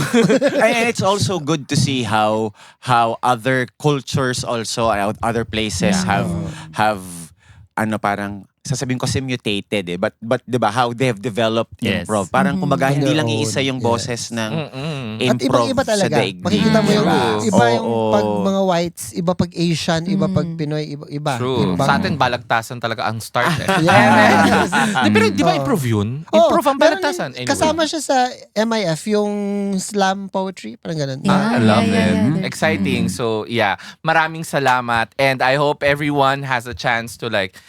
And it's also good to see how other cultures also, other places have parang sasabihin ko mutated eh. But 'di ba how they have developed Yes. improv. Parang kumbaga hindi Their lang own, iisa yung yes. boses ng At improv ibang-iba sa talaga. daigdig. Makikita mo yung True. iba yung Oo. pag mga whites, iba pag Asian, iba pag Pinoy, iba. True. Ibang- Sa atin, balagtasan talaga ang start eh. Yes. Pero di ba Oo. improve yun? Oo, Improve ang meron balagtasan. din- Kasama siya sa MIF, yung slam poetry, parang ganun. I love it. yeah. Exciting. So, yeah. Maraming salamat. And I hope everyone has a chance to like,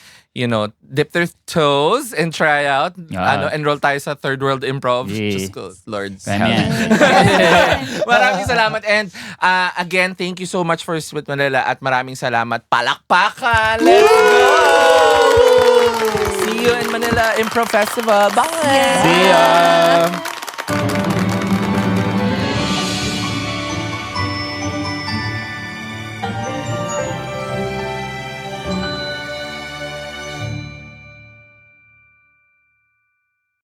dip their toes and try out. Yeah. Enroll tayo sa Third World Improv. Yeah. Just go, Lord. Kaya help. yan. Maraming salamat. And again, thank you so much for Split Manila at maraming salamat. Palakpakan! Let's go! See you in Manila Improv Festival. Bye! See ya!